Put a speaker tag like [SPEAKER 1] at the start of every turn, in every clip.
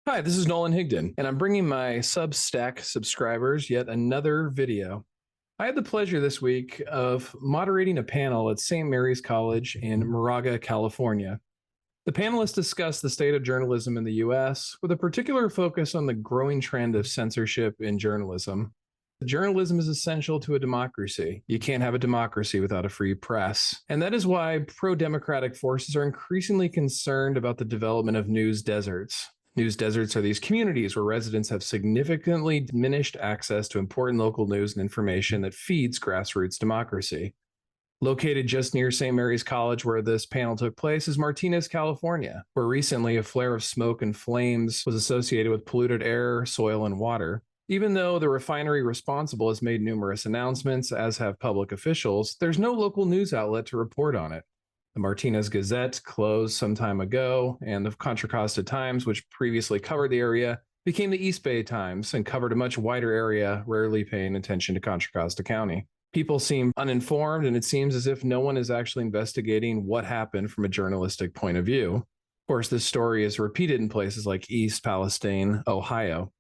[SPEAKER 1] Hi, this is Nolan Higdon, and I'm bringing my Substack subscribers yet another video. I had the pleasure this week of moderating a panel at St. Mary's College in Moraga, California. The panelists discussed the state of journalism in the US with a particular focus on the growing trend of censorship in journalism. Journalism is essential to a democracy. You can't have a democracy without a free press. And that is why pro-democratic forces are increasingly concerned about the development of news deserts. News deserts are these communities where residents have significantly diminished access to important local news and information that feeds grassroots democracy. Located just near St. Mary's College, where this panel took place, is Martinez, California, where recently a flare of smoke and flames was associated with polluted air, soil, and water. Even though the refinery responsible has made numerous announcements, as have public officials, there's no local news outlet to report on it. The Martinez Gazette closed some time ago, and the Contra Costa Times, which previously covered the area, became the East Bay Times and covered a much wider area, rarely paying attention to Contra Costa County. People seem uninformed, and it seems as if no one is actually investigating what happened from a journalistic point of view. Of course, this story is repeated in places like East Palestine, Ohio.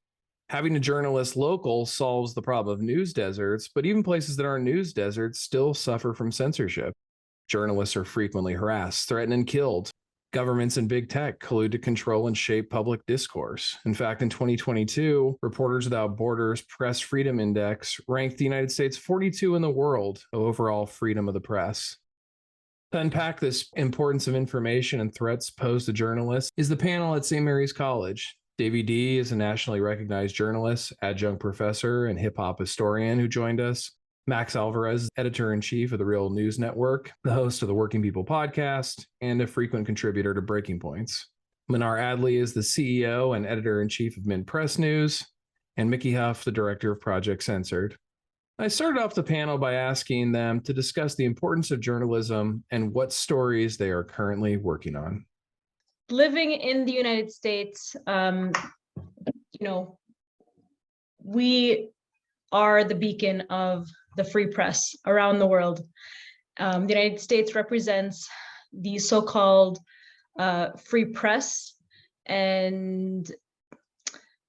[SPEAKER 1] Having a journalist local solves the problem of news deserts, but even places that aren't news deserts still suffer from censorship. Journalists are frequently harassed, threatened, and killed. Governments and big tech collude to control and shape public discourse. In fact, in 2022, Reporters Without Borders Press Freedom Index ranked the United States 42 in the world of overall freedom of the press. To unpack this importance of information and threats posed to journalists is the panel at St. Mary's College. Davey D is a nationally recognized journalist, adjunct professor, and hip-hop historian who joined us. Max Alvarez, editor-in-chief of the Real News Network, the host of the Working People podcast, and a frequent contributor to Breaking Points. Mnar Adley is the CEO and editor-in-chief of Mint Press News, and Mickey Huff, the director of Project Censored. I started off the panel by asking them to discuss the importance of journalism and what stories they are currently working on.
[SPEAKER 2] Living in the United States, we are the beacon of the free press around the world. The United States represents the so-called free press. And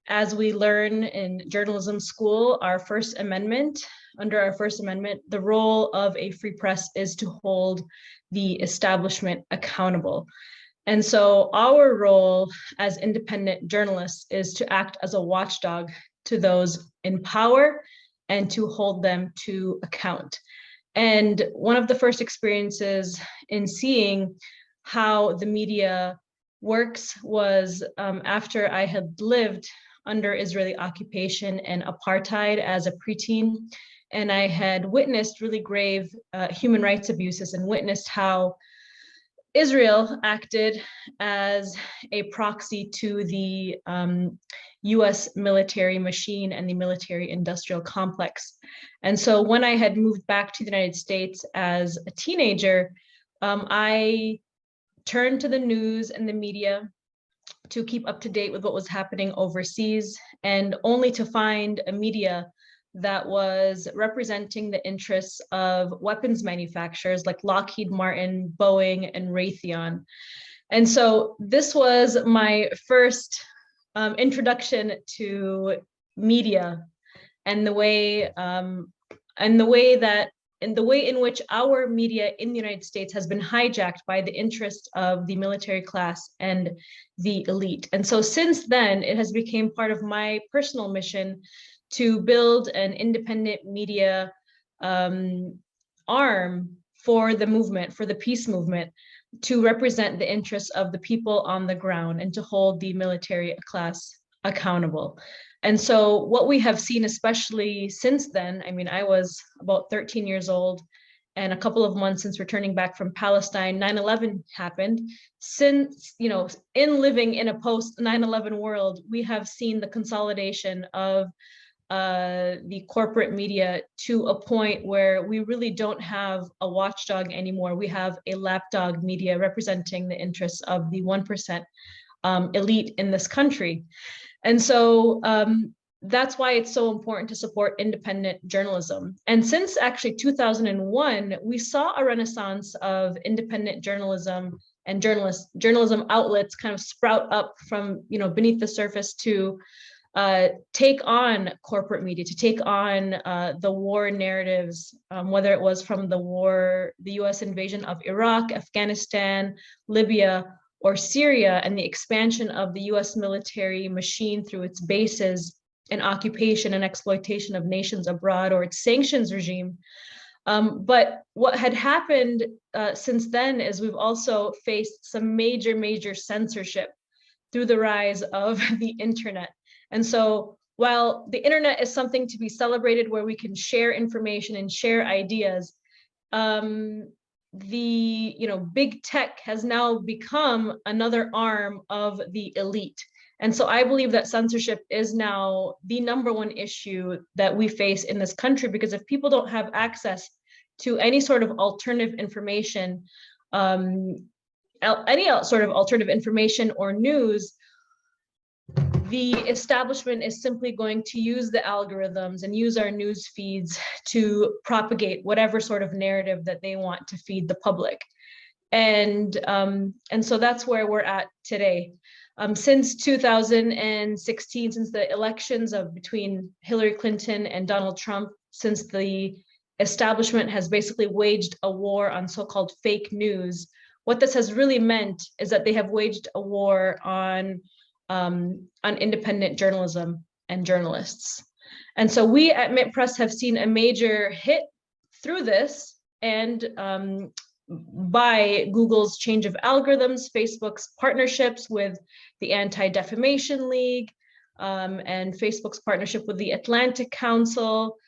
[SPEAKER 2] as we learn in journalism school, under our First Amendment, the role of a free press is to hold the establishment accountable. And so our role as independent journalists is to act as a watchdog to those in power and to hold them to account. And one of the first experiences in seeing how the media works was after I had lived under Israeli occupation and apartheid as a preteen, and I had witnessed really grave human rights abuses and witnessed how Israel acted as a proxy to the US military machine and the military industrial complex. And so when I had moved back to the United States as a teenager, I turned to the news and the media to keep up to date with what was happening overseas, and only to find a media that was representing the interests of weapons manufacturers like Lockheed Martin, Boeing, and Raytheon. And so this was my first introduction to media and the way in which our media in the United States has been hijacked by the interests of the military class and the elite. And so since then, it has become part of my personal mission to build an independent media arm for the movement, for the peace movement, to represent the interests of the people on the ground and to hold the military class accountable. And so what we have seen, especially since then, I mean, I was about 13 years old, and a couple of months since returning back from Palestine, 9/11 happened. Since, in living in a post 9/11 world, we have seen the consolidation of the corporate media to a point where we really don't have a watchdog anymore. We have a lapdog media representing the interests of the 1% elite in this country. And so that's why it's so important to support independent journalism. And since actually 2001, we saw a renaissance of independent journalism and journalism outlets kind of sprout up from, beneath the surface to take on corporate media, to take on the war narratives, whether it was from the US invasion of Iraq, Afghanistan, Libya, or Syria, and the expansion of the US military machine through its bases and occupation and exploitation of nations abroad, or its sanctions regime. But what had happened since then is we've also faced some major censorship through the rise of the internet. And so while the internet is something to be celebrated, where we can share information and share ideas, big tech has now become another arm of the elite. And so I believe that censorship is now the number one issue that we face in this country, because if people don't have access to any sort of alternative information, or news, the establishment is simply going to use the algorithms and use our news feeds to propagate whatever sort of narrative that they want to feed the public. And so that's where we're at today. Since 2016, since the elections between Hillary Clinton and Donald Trump, since the establishment has basically waged a war on so-called fake news, what this has really meant is that they have waged a war on independent journalism and journalists. And so we at Mint Press have seen a major hit through this, and by Google's change of algorithms, Facebook's partnerships with the Anti-Defamation League, and Facebook's partnership with the Atlantic Council,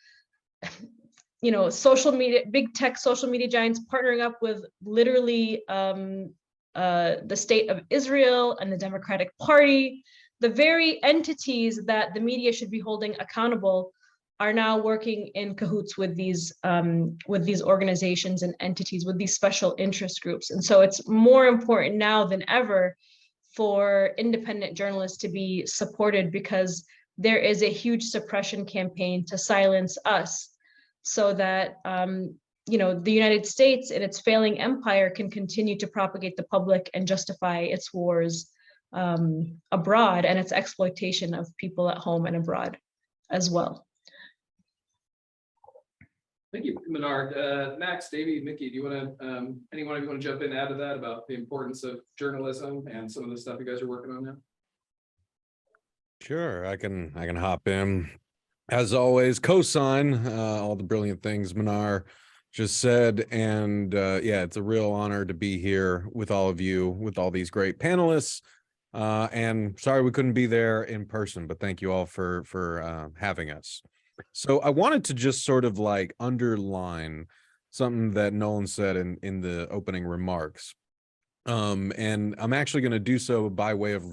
[SPEAKER 2] social media, big tech social media giants partnering up with literally the state of Israel and the Democratic Party. The very entities that the media should be holding accountable are now working in cahoots with these organizations and entities, with these special interest groups. And so it's more important now than ever for independent journalists to be supported, because there is a huge suppression campaign to silence us, so that the United States in its failing empire can continue to propagate the public and justify its wars abroad, and its exploitation of people at home and abroad as well.
[SPEAKER 1] Thank you, Mnar. Max, Davey, Mickey, do you want to, any one of you want to jump in and add to that about the importance of journalism and some of the stuff you guys are working on now?
[SPEAKER 3] Sure, I can hop in. As always, co-sign all the brilliant things Mnar just said, and yeah, it's a real honor to be here with all of you, with all these great panelists. And sorry we couldn't be there in person, but thank you all for having us. So I wanted to just sort of like underline something that Nolan said in the opening remarks. And I'm actually going to do so by way of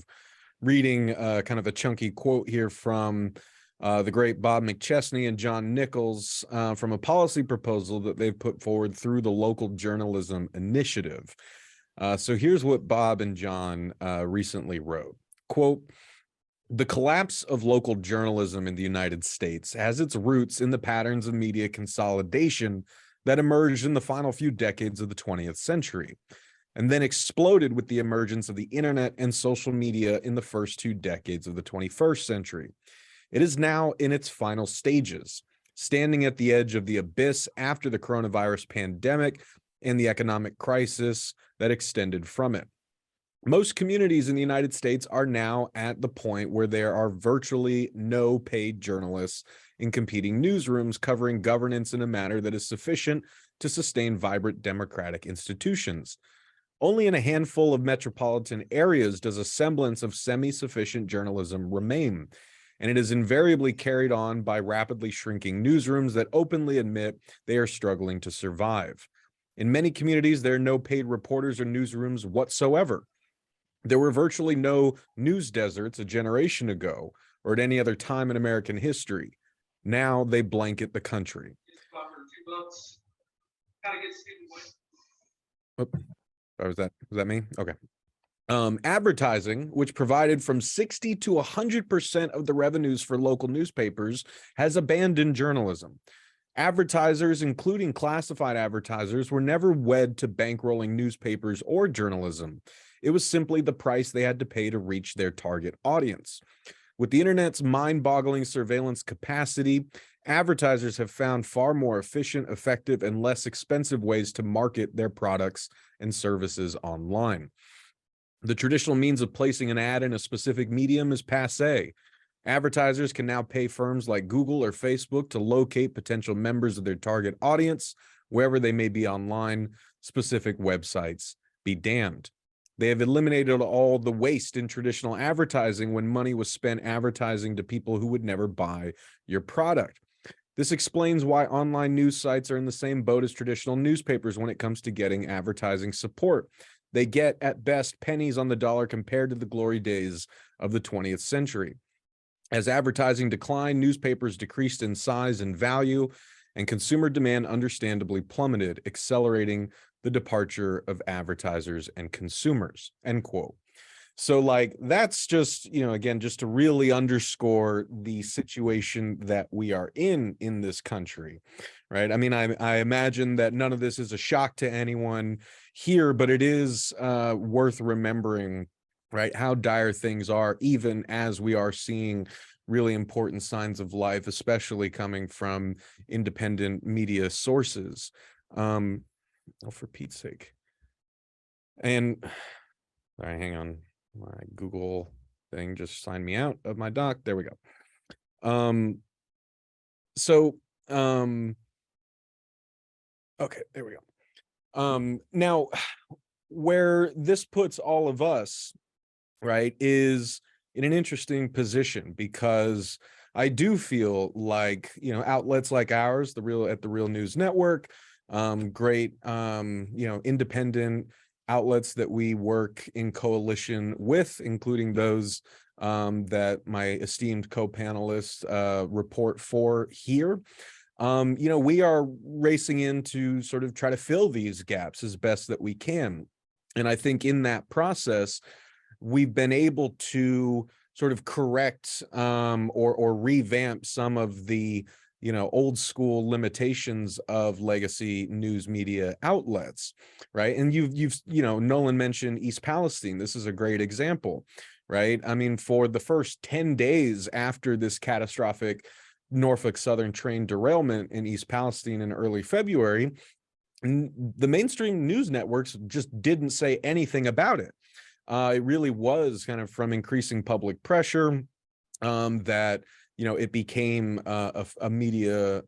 [SPEAKER 3] reading kind of a chunky quote here from the great Bob McChesney and John Nichols from a policy proposal that they've put forward through the Local Journalism Initiative. So here's what Bob and John recently wrote. Quote, "The collapse of local journalism in the United States has its roots in the patterns of media consolidation that emerged in the final few decades of the 20th century, and then exploded with the emergence of the internet and social media in the first 2 decades of the 21st century. It is now in its final stages, standing at the edge of the abyss after the coronavirus pandemic and the economic crisis that extended from it. Most communities in the United States are now at the point where there are virtually no paid journalists in competing newsrooms covering governance in a manner that is sufficient to sustain vibrant democratic institutions. Only in a handful of metropolitan areas does a semblance of semi-sufficient journalism remain, and it is invariably carried on by rapidly shrinking newsrooms that openly admit they are struggling to survive. In many communities, there are no paid reporters or newsrooms whatsoever. There were virtually no news deserts a generation ago or at any other time in American history. Now they blanket the country." Oh, was that me? Okay. Advertising, which provided from 60 to 100% of the revenues for local newspapers, has abandoned journalism. Advertisers, including classified advertisers, were never wed to bankrolling newspapers or journalism. It was simply the price they had to pay to reach their target audience. With the internet's mind-boggling surveillance capacity, advertisers have found far more efficient, effective, and less expensive ways to market their products and services online. The traditional means of placing an ad in a specific medium is passé. Advertisers can now pay firms like Google or Facebook to locate potential members of their target audience wherever they may be online. Specific websites be damned. They have eliminated all the waste in traditional advertising when money was spent advertising to people who would never buy your product. This explains why online news sites are in the same boat as traditional newspapers when it comes to getting advertising support. They get, at best, pennies on the dollar compared to the glory days of the 20th century. As advertising declined, newspapers decreased in size and value, and consumer demand understandably plummeted, accelerating the departure of advertisers and consumers, end quote. So like, that's just, again, just to really underscore the situation that we are in this country, right? I mean, I imagine that none of this is a shock to anyone here, but it is worth remembering, right, how dire things are, even as we are seeing really important signs of life, especially coming from independent media sources. Oh, for Pete's sake. And all right, hang on. My Google thing just signed me out of my doc. There we go. Okay, there we go. Now, where this puts all of us, right, is in an interesting position, because I do feel like, outlets like ours, the Real News Network, great, independent outlets that we work in coalition with, including those that my esteemed co-panelists report for here. We are racing in to sort of try to fill these gaps as best that we can. And I think in that process, we've been able to sort of correct or revamp some of the old school limitations of legacy news media outlets, right? And you've Nolan mentioned East Palestine. This is a great example, right? I mean, for the first 10 days after this catastrophic Norfolk Southern train derailment in East Palestine in early February, the mainstream news networks just didn't say anything about it. It really was kind of from increasing public pressure that it became a media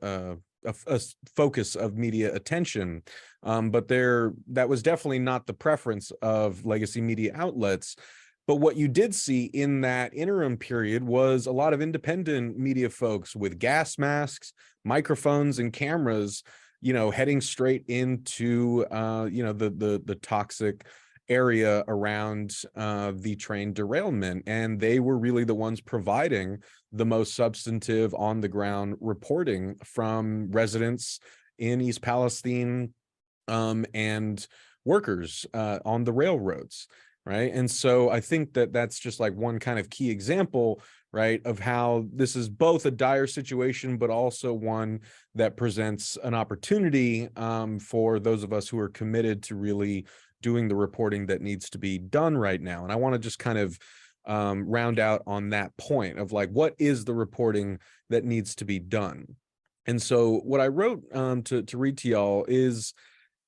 [SPEAKER 3] a focus of media attention, but that was definitely not the preference of legacy media outlets. But what you did see in that interim period was a lot of independent media folks with gas masks, microphones, and cameras, heading straight into the toxic area around the train derailment. And they were really the ones providing the most substantive on the ground reporting from residents in East Palestine and workers on the railroads, right? And so I think that that's just like one kind of key example, right, of how this is both a dire situation, but also one that presents an opportunity for those of us who are committed to really doing the reporting that needs to be done right now. And I want to just kind of round out on that point of like, what is the reporting that needs to be done? And so what I wrote to read to y'all is,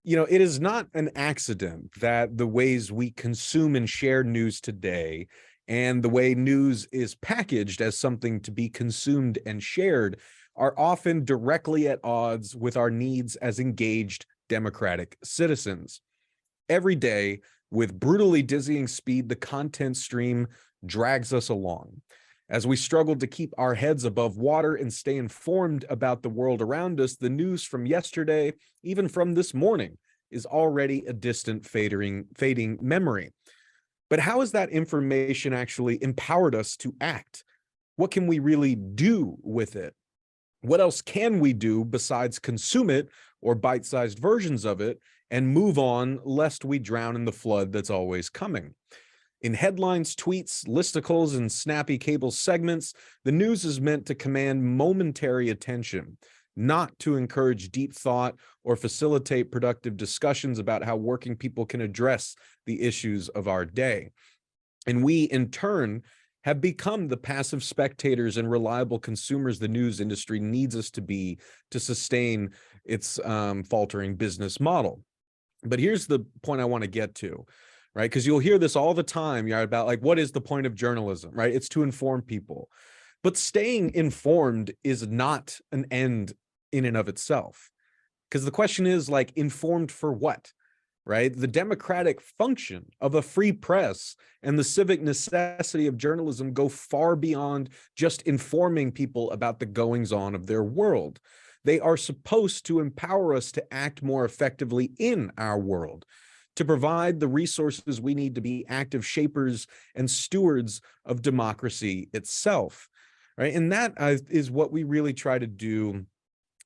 [SPEAKER 3] it is not an accident that the ways we consume and share news today and the way news is packaged as something to be consumed and shared are often directly at odds with our needs as engaged democratic citizens. Every day, with brutally dizzying speed, the content stream drags us along. As we struggle to keep our heads above water and stay informed about the world around us, the news from yesterday, even from this morning, is already a distant fading memory. But how has that information actually empowered us to act? What can we really do with it? What else can we do besides consume it or bite-sized versions of it and move on, lest we drown in the flood that's always coming? In headlines, tweets, listicles, and snappy cable segments, the news is meant to command momentary attention, not to encourage deep thought or facilitate productive discussions about how working people can address the issues of our day. And we, in turn, have become the passive spectators and reliable consumers the news industry needs us to be to sustain its faltering business model. But here's the point I want to get to, right? Because you'll hear this all the time, about like, what is the point of journalism, right? It's to inform people. But staying informed is not an end in and of itself. Because the question is, like, informed for what? Right? The democratic function of a free press and the civic necessity of journalism go far beyond just informing people about the goings-on of their world. They are supposed to empower us to act more effectively in our world, to provide the resources we need to be active shapers and stewards of democracy itself, right? And that is what we really try to do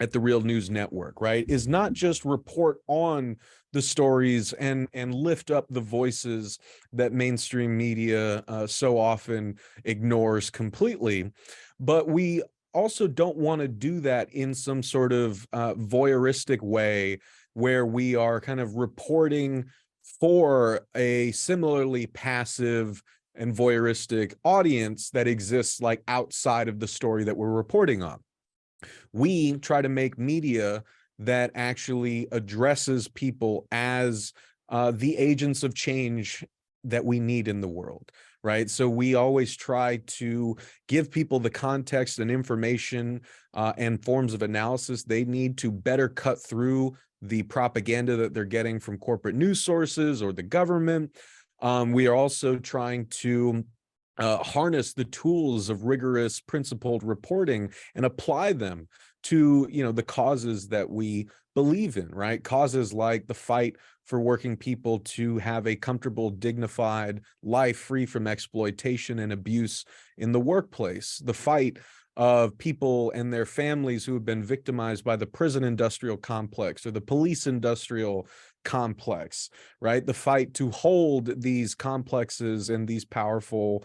[SPEAKER 3] at the Real News Network, right? Is not just report on the stories and lift up the voices that mainstream media so often ignores completely, but we also don't want to do that in some sort of voyeuristic way where we are kind of reporting for a similarly passive and voyeuristic audience that exists like outside of the story that we're reporting on. We try to make media that actually addresses people as the agents of change that we need in the world, right? So we always try to give people the context and information and forms of analysis they need to better cut through the propaganda that they're getting from corporate news sources or the government. We are also trying to harness the tools of rigorous principled reporting and apply them to, the causes that we believe in, right? Causes like the fight for working people to have a comfortable, dignified life free from exploitation and abuse in the workplace, the fight of people and their families who have been victimized by the prison industrial complex or the police industrial complex, right? The fight to hold these complexes and the powerful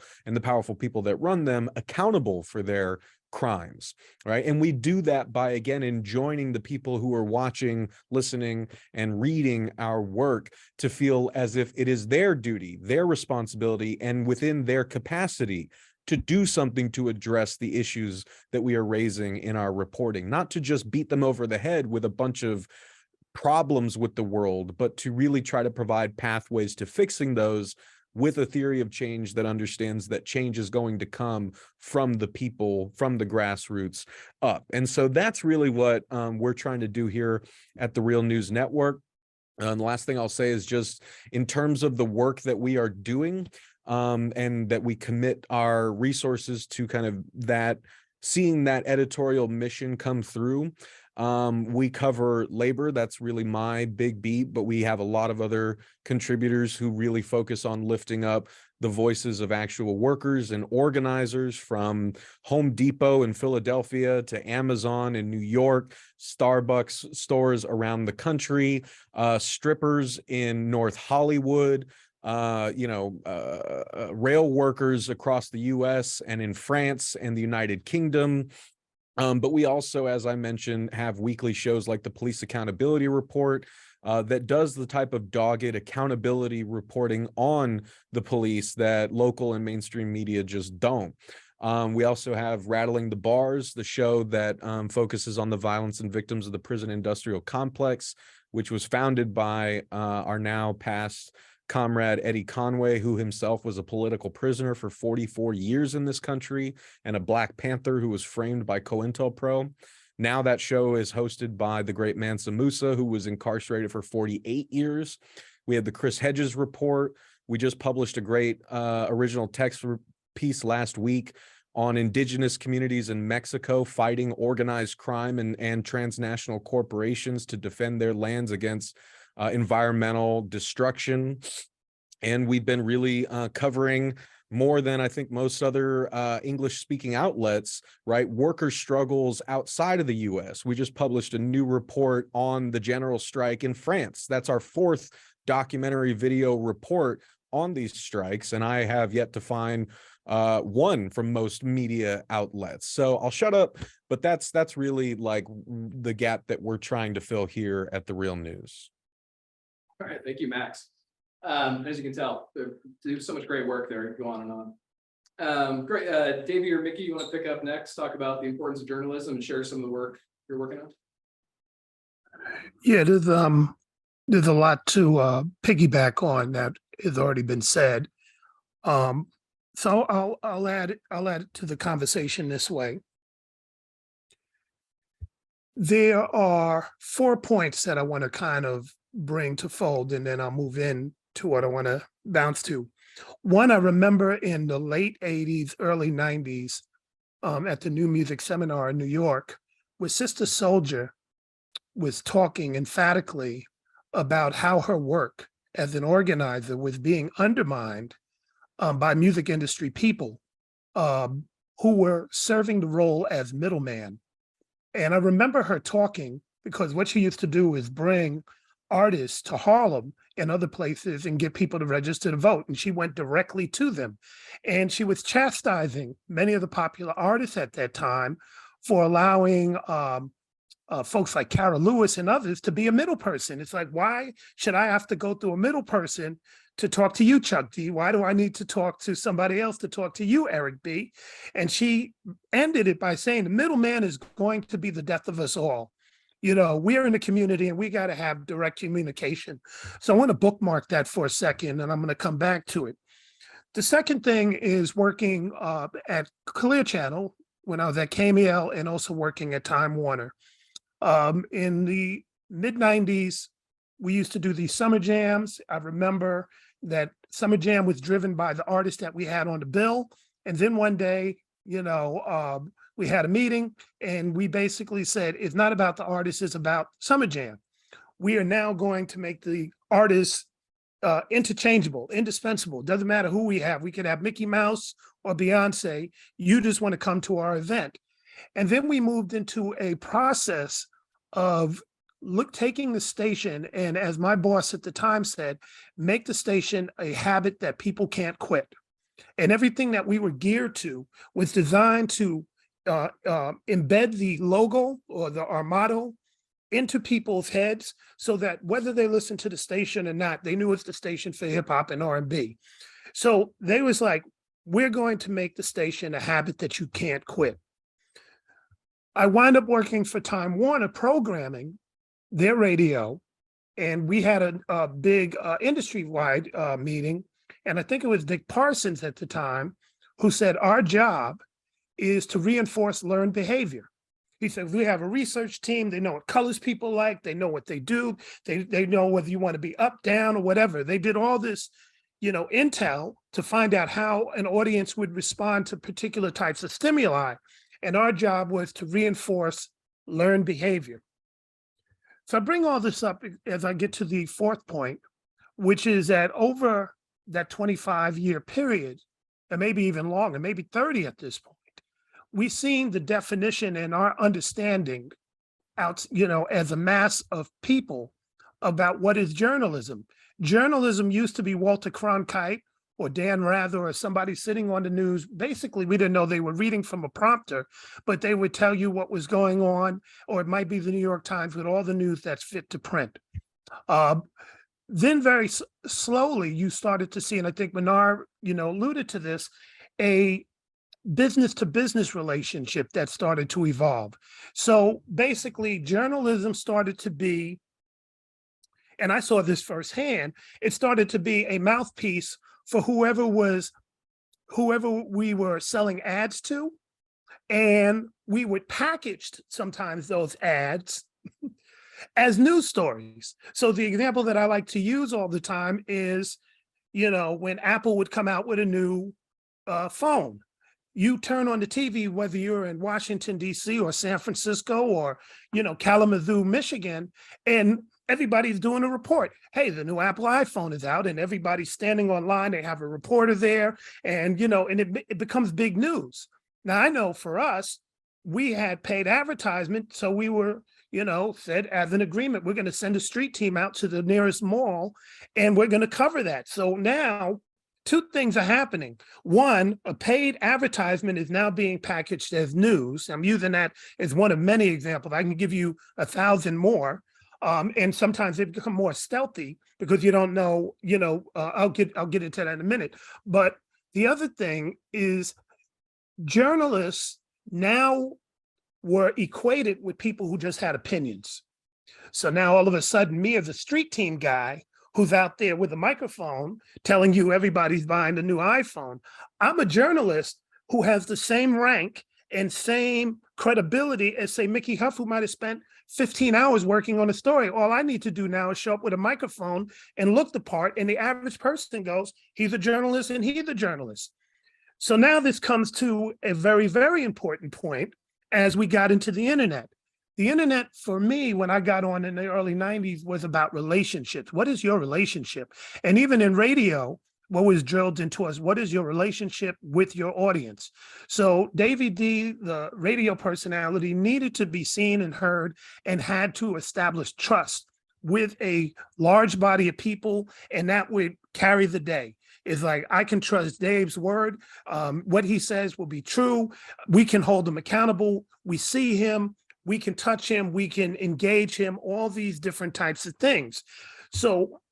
[SPEAKER 3] people that run them accountable for their crimes, right? And we do that by, again, enjoining the people who are watching, listening, and reading our work to feel as if it is their duty, their responsibility, and within their capacity to do something to address the issues that we are raising in our reporting, not to just beat them over the head with a bunch of problems with the world, but to really try to provide pathways to fixing those with a theory of change that understands that change is going to come from the people, from the grassroots up. And so that's really what we're trying to do here at the Real News Network. And the last thing I'll say is just in terms of the work that we are doing, and that we commit our resources to kind of that, seeing that editorial mission come through. We cover labor. That's really my big beat, but we have a lot of other contributors who really focus on lifting up the voices of actual workers and organizers, from Home Depot in Philadelphia to Amazon in New York, Starbucks stores around the country, strippers in North Hollywood, rail workers across the US and in France and the United Kingdom. But we also, as I mentioned, have weekly shows like the Police Accountability Report that does the type of dogged accountability reporting on the police that local and mainstream media just don't. We also have Rattling the Bars, the show that focuses on the violence and victims of the prison industrial complex, which was founded by our now past comrade Eddie Conway, who himself was a political prisoner for 44 years in this country and a Black Panther who was framed by COINTELPRO. Now that show is hosted by the great Mansa Musa, who was incarcerated for 48 years. We have the Chris Hedges Report. We just published a great original text piece last week on indigenous communities in Mexico fighting organized crime and transnational corporations to defend their lands against environmental destruction. And we've been really covering more than I think most other English-speaking outlets, right? Worker struggles outside of the US. We just published a new report on the general strike in France. That's our fourth documentary video report on these strikes. And I have yet to find one from most media outlets. So I'll shut up, but that's really like the gap that we're trying to fill here at The Real News.
[SPEAKER 1] All right, thank you, Max. As you can tell, they do so much great work there. Go on and on. Great, Davey or Mickey, you want to pick up next? Talk about the importance of journalism and share some of the work you're working on.
[SPEAKER 4] Yeah, there's a lot to piggyback on that has already been said. So I'll add it to the conversation this way. There are 4 points that I want to kind of bring to fold, and then I'll move in to what I want to bounce to. One, I remember in the late 80s, early 90s, at the New Music Seminar in New York, where Sister Soldier was talking emphatically about how her work as an organizer was being undermined by music industry people who were serving the role as middleman. And I remember her talking because what she used to do is bring artists to Harlem and other places and get people to register to vote. And she went directly to them. And she was chastising many of the popular artists at that time for allowing folks like Cara Lewis and others to be a middle person. It's like, why should I have to go through a middle person to talk to you, Chuck D? Why do I need to talk to somebody else to talk to you, Eric B? And she ended it by saying the middleman is going to be the death of us all. You know, we're in the community and we got to have direct communication. So I want to bookmark that for a second and I'm going to come back to it. The second thing is working at Clear Channel when I was at KMEL and also working at Time Warner. In the mid-90s, we used to do these summer jams. I remember that summer jam was driven by the artists that we had on the bill. And then one day, you know, we had a meeting and we basically said, it's not about the artists, it's about summer jam. We are now going to make the artists interchangeable, indispensable. Doesn't matter who we have. We could have Mickey Mouse or Beyonce. You just want to come to our event. And then we moved into a process of taking the station and, as my boss at the time said, make the station a habit that people can't quit. And everything that we were geared to was designed to embed the logo or our motto into people's heads so that whether they listen to the station or not, they knew it's the station for hip hop and R&B. So they was like, we're going to make the station a habit that you can't quit. I wound up working for Time Warner programming their radio, and we had a big industry-wide meeting, and I think it was Dick Parsons at the time who said, our job is to reinforce learned behavior. He said, we have a research team, they know what colors people like, they know what they do, they know whether you want to be up, down, or whatever. They did all this, you know, intel to find out how an audience would respond to particular types of stimuli. And our job was to reinforce learned behavior. So I bring all this up as I get to the fourth point, which is that over that 25-year period, and maybe even longer, maybe 30 at this point, we've seen the definition and our understanding out, you know, as a mass of people about what is journalism. Journalism used to be Walter Cronkite or Dan Rather or somebody sitting on the news. Basically, we didn't know they were reading from a prompter, but they would tell you what was going on, or it might be the New York Times with all the news that's fit to print. Then very slowly, you started to see, and I think Mnar, you know, alluded to this, a business-to-business relationship that started to evolve. So basically, journalism started to be, and I saw this firsthand, it started to be a mouthpiece for whoever we were selling ads to, and we would package sometimes those ads as news stories. So the example that I like to use all the time is, you know, when Apple would come out with a new phone, you turn on the TV, whether you're in Washington, D.C. or San Francisco or, you know, Kalamazoo, Michigan, and everybody's doing a report. Hey, the new Apple iPhone is out and everybody's standing online. They have a reporter there and, you know, and it becomes big news. Now, I know for us, we had paid advertisement. So we were, you know, said as an agreement, we're going to send a street team out to the nearest mall and we're going to cover that. So now two things are happening. One, a paid advertisement is now being packaged as news. I'm using that as one of many examples. I can give you 1,000 more. And sometimes they become more stealthy because you don't know, I'll get into that in a minute. But the other thing is journalists now were equated with people who just had opinions. So now all of a sudden, me as a street team guy who's out there with a microphone telling you everybody's buying the new iPhone, I'm a journalist who has the same rank and same credibility as, say, Mickey Huff, who might have spent 15 hours working on a story. All I need to do now is show up with a microphone and look the part, and the average person goes, he's a journalist and he's a journalist. So now this comes to a very, very important point as we got into the internet. The internet, for me, when I got on in the early 90s, was about relationships. What is your relationship? And even in radio, what was drilled into us, what is your relationship with your audience? So Davey D, the radio personality, needed to be seen and heard and had to establish trust with a large body of people, and that would carry the day. It's like, I can trust Dave's word. What he says will be true. We can hold him accountable. We see him. We can touch him, we can engage him, all these different types of things. So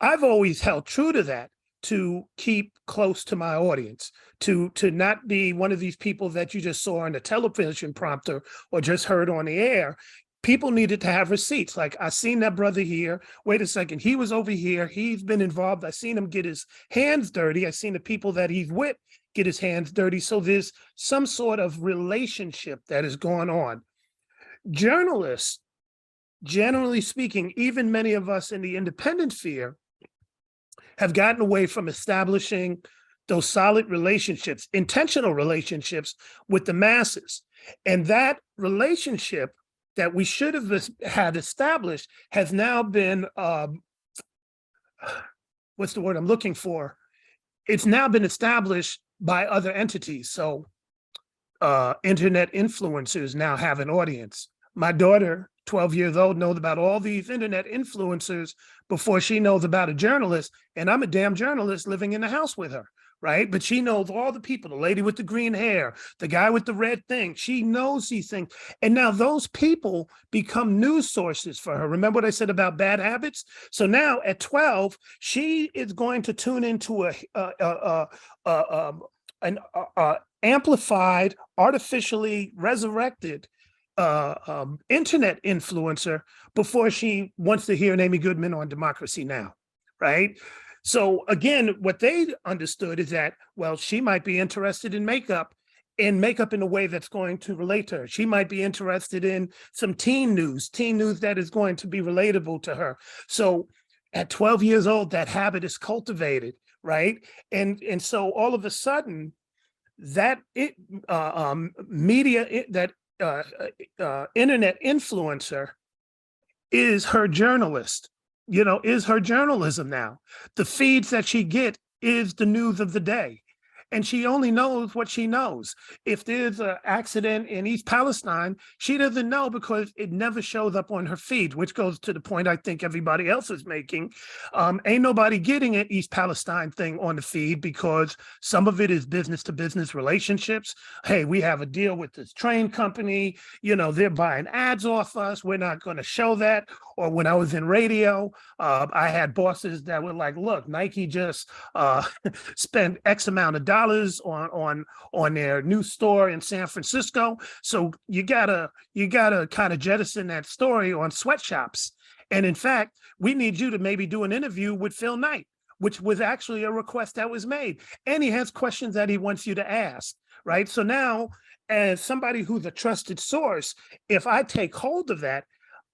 [SPEAKER 4] I've always held true to that, to keep close to my audience, to not be one of these people that you just saw on the television prompter or just heard on the air. People needed to have receipts. Like, I seen that brother here. Wait a second, he was over here. He's been involved. I seen him get his hands dirty. I seen the people that he's with get his hands dirty. So there's some sort of relationship that is going on. Journalists, generally speaking, even many of us in the independent sphere, have gotten away from establishing those solid relationships, intentional relationships with the masses. And that relationship that we should have had established has now been, what's the word I'm looking for? It's now been established by other entities. So internet influencers now have an audience. My daughter, 12 years old, knows about all these internet influencers before she knows about a journalist. And I'm a damn journalist living in the house with her, right? But she knows all the people, the lady with the green hair, the guy with the red thing. She knows these things. And now those people become news sources for her. Remember what I said about bad habits? So now at 12, she is going to tune into an amplified, artificially resurrected internet influencer before she wants to hear Amy Goodman on Democracy Now!, right? So again, what they understood is that, well, she might be interested in makeup in a way that's going to relate to her. She might be interested in some teen news that is going to be relatable to her. So at 12 years old, that habit is cultivated, right? And so all of a sudden, that internet influencer is her journalist, is her journalism now. The feeds that she gets is the news of the day. And she only knows what she knows. If there's an accident in East Palestine, she doesn't know because it never shows up on her feed, which goes to the point I think everybody else is making. Ain't nobody getting an East Palestine thing on the feed because some of it is business to business relationships. Hey, we have a deal with this train company. They're buying ads off us. We're not going to show that. Or when I was in radio, I had bosses that were like, look, Nike just spent X amount of dollars on their new store in San Francisco. So you gotta kind of jettison that story on sweatshops. And in fact, we need you to maybe do an interview with Phil Knight, which was actually a request that was made. And he has questions that he wants you to ask, right? So now, as somebody who's a trusted source, if I take hold of that,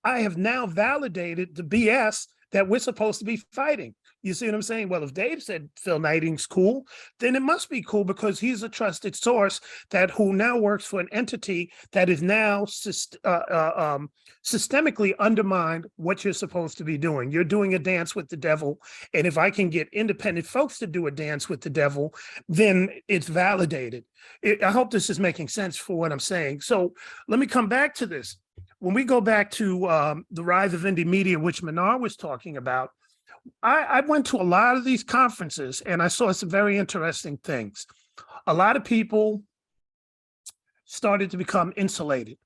[SPEAKER 4] I have now validated the BS that we're supposed to be fighting. You see what I'm saying? Well, if Dave said Phil Knighting's cool, then it must be cool because he's a trusted source who now works for an entity that is now systemically undermined what you're supposed to be doing. You're doing a dance with the devil. And if I can get independent folks to do a dance with the devil, then it's validated. I hope this is making sense for what I'm saying. So let me come back to this. When we go back to the rise of indie media, which Mnar was talking about, I went to a lot of these conferences and I saw some very interesting things. A lot of people started to become insulated.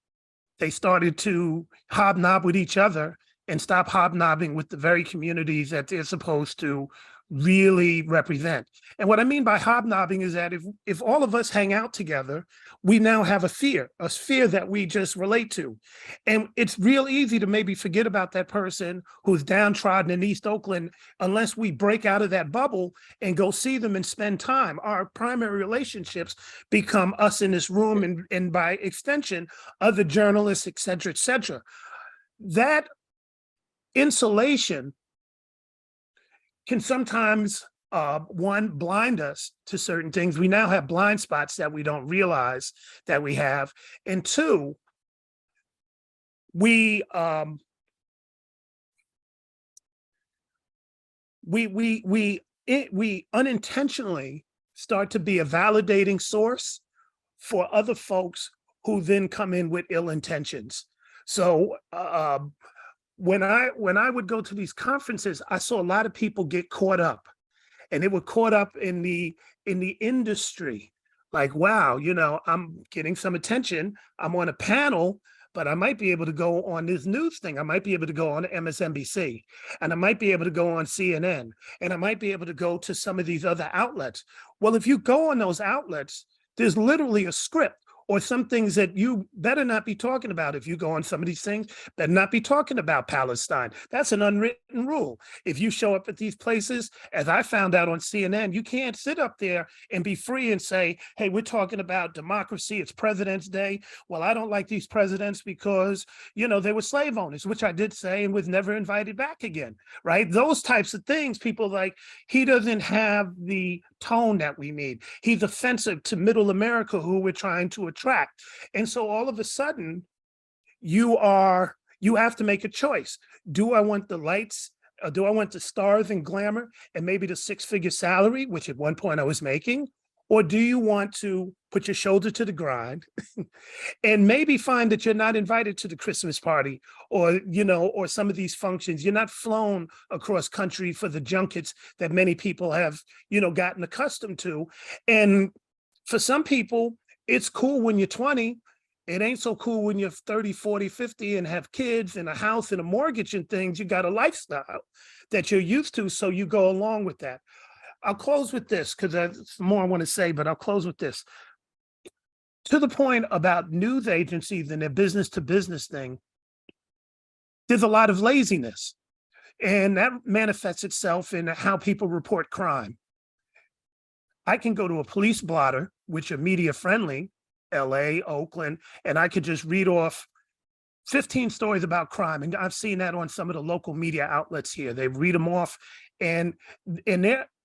[SPEAKER 4] They started to hobnob with each other and stop hobnobbing with the very communities that they're supposed to really represent. And what I mean by hobnobbing is that if all of us hang out together, we now have a sphere that we just relate to. And it's real easy to maybe forget about that person who's downtrodden in East Oakland unless we break out of that bubble and go see them and spend time. Our primary relationships become us in this room and by extension, other journalists, et cetera, et cetera. That insulation can sometimes, one, blind us to certain things. We now have blind spots that we don't realize that we have. And two, we unintentionally start to be a validating source for other folks who then come in with ill intentions. So when I would go to these conferences, I saw a lot of people get caught up, and they were caught up in the industry. Like, wow, you know, I'm getting some attention. I'm on a panel, but I might be able to go on this news thing. I might be able to go on MSNBC, and I might be able to go on CNN, and I might be able to go to some of these other outlets. Well, if you go on those outlets, there's literally a script, or some things that you better not be talking about. If you go on some of these things, better not be talking about Palestine. That's an unwritten rule. If you show up at these places, as I found out on CNN, you can't sit up there and be free and say, hey, we're talking about democracy, it's President's Day. Well, I don't like these presidents because, you know, they were slave owners, which I did say and was never invited back again, right? Those types of things, people like, he doesn't have the tone that we need. He's offensive to middle America, who we're trying to attract. And so all of a sudden, you have to make a choice. Do I want the lights? Do I want the stars and glamour and maybe the six-figure salary, which at one point I was making? Or do you want to put your shoulder to the grind and maybe find that you're not invited to the Christmas party, or, you know, or some of these functions? You're not flown across country for the junkets that many people have, you know, gotten accustomed to. And for some people, it's cool when you're 20. It ain't so cool when you're 30, 40, 50 and have kids and a house and a mortgage and things. You got a lifestyle that you're used to, so you go along with that. I'll close with this because there's more I want to say, but I'll close with this. To the point about news agencies and their business to business thing, there's a lot of laziness, and that manifests itself in how people report crime. I can go to a police blotter, which are media friendly, LA, Oakland, and I could just read off 15 stories about crime. And I've seen that on some of the local media outlets here. They read them off, and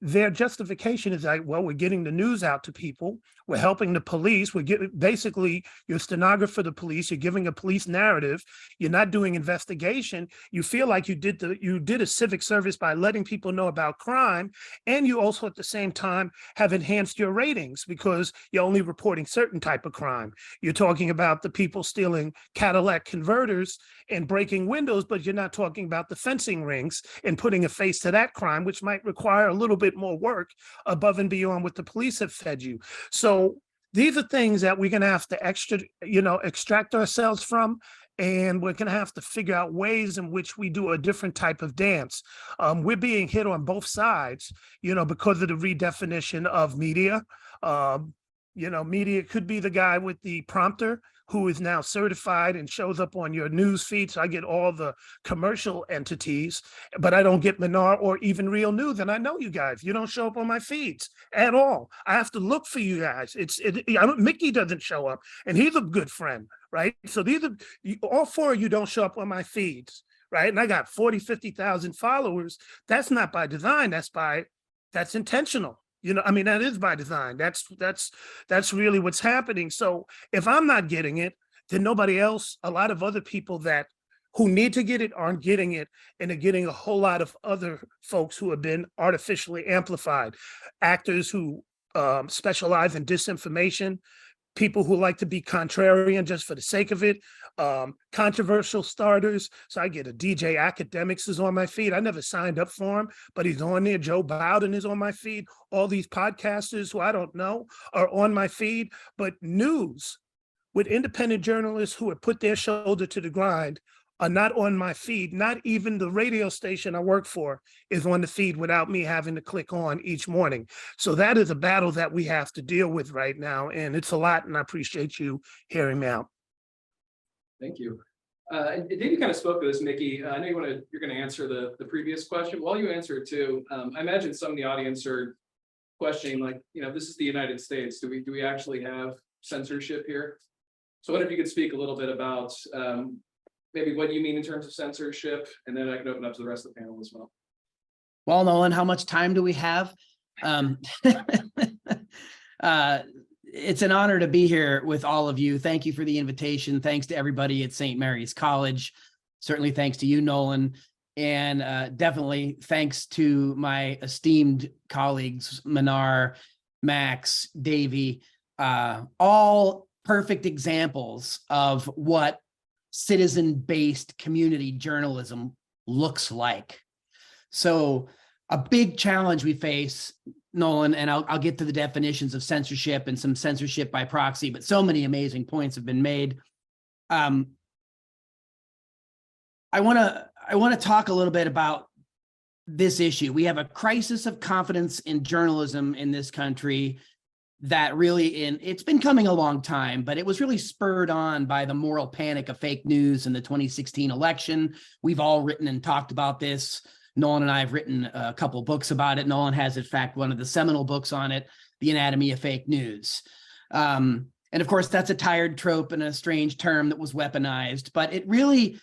[SPEAKER 4] their justification is like, well, we're getting the news out to people. We're helping the police. We're giving, basically, you're a stenographer for the police. You're giving a police narrative. You're not doing investigation. You feel like you did a civic service by letting people know about crime. And you also at the same time have enhanced your ratings because you're only reporting certain type of crime. You're talking about the people stealing Cadillac converters and breaking windows, but you're not talking about the fencing rings and putting a face to that crime, which might require a little bit more work above and beyond what the police have fed you. So these are things that we're going to have to extract ourselves from, and we're going to have to figure out ways in which we do a different type of dance. We're being hit on both sides, because of the redefinition of media. Media could be the guy with the prompter who is now certified and shows up on your news feed. So I get all the commercial entities, but I don't get Mnar or even Real News. And I know you guys, you don't show up on my feeds at all. I have to look for you guys. Mickey doesn't show up, and he's a good friend, right? So all four of you don't show up on my feeds, right? And I got 40, 50,000 followers. That's not by design. That's intentional. That is by design. That's really what's happening. So if I'm not getting it, then nobody else, a lot of other people who need to get it aren't getting it, and they're getting a whole lot of other folks who have been artificially amplified. Actors who specialize in disinformation, people who like to be contrarian just for the sake of it, controversial starters. So I get a DJ Academics is on my feed. I never signed up for him, but he's on there. Joe Biden is on my feed. All these podcasters who I don't know are on my feed. But news with independent journalists who have put their shoulder to the grind are not on my feed. Not even the radio station I work for is on the feed without me having to click on each morning. So that is a battle that we have to deal with right now. And it's a lot, and I appreciate you hearing me out.
[SPEAKER 1] Thank you. And Davey kind of spoke to this, Mickey. I know you're going to answer the previous question. While you answer it too, I imagine some in the audience are questioning, like, this is the United States. Do we actually have censorship here? So I wonder if you could speak a little bit about maybe what you mean in terms of censorship, and then I can open up to the rest of the panel as well.
[SPEAKER 5] Well, Nolan, how much time do we have? It's an honor to be here with all of you. Thank you for the invitation. Thanks to everybody at St. Mary's College. Certainly thanks to you, Nolan. And definitely thanks to my esteemed colleagues, Mnar, Max, Davey, all perfect examples of what citizen-based community journalism looks like. So a big challenge we face, Nolan, and I'll get to the definitions of censorship and some censorship by proxy, but so many amazing points have been made. I want to talk a little bit about this issue. We have a crisis of confidence in journalism in this country that really it's been coming a long time, but it was really spurred on by the moral panic of fake news in the 2016 election. We've all written and talked about this. Nolan and I have written a couple of books about it. Nolan has, in fact, one of the seminal books on it, The Anatomy of Fake News. And of course, that's a tired trope and a strange term that was weaponized, but it really,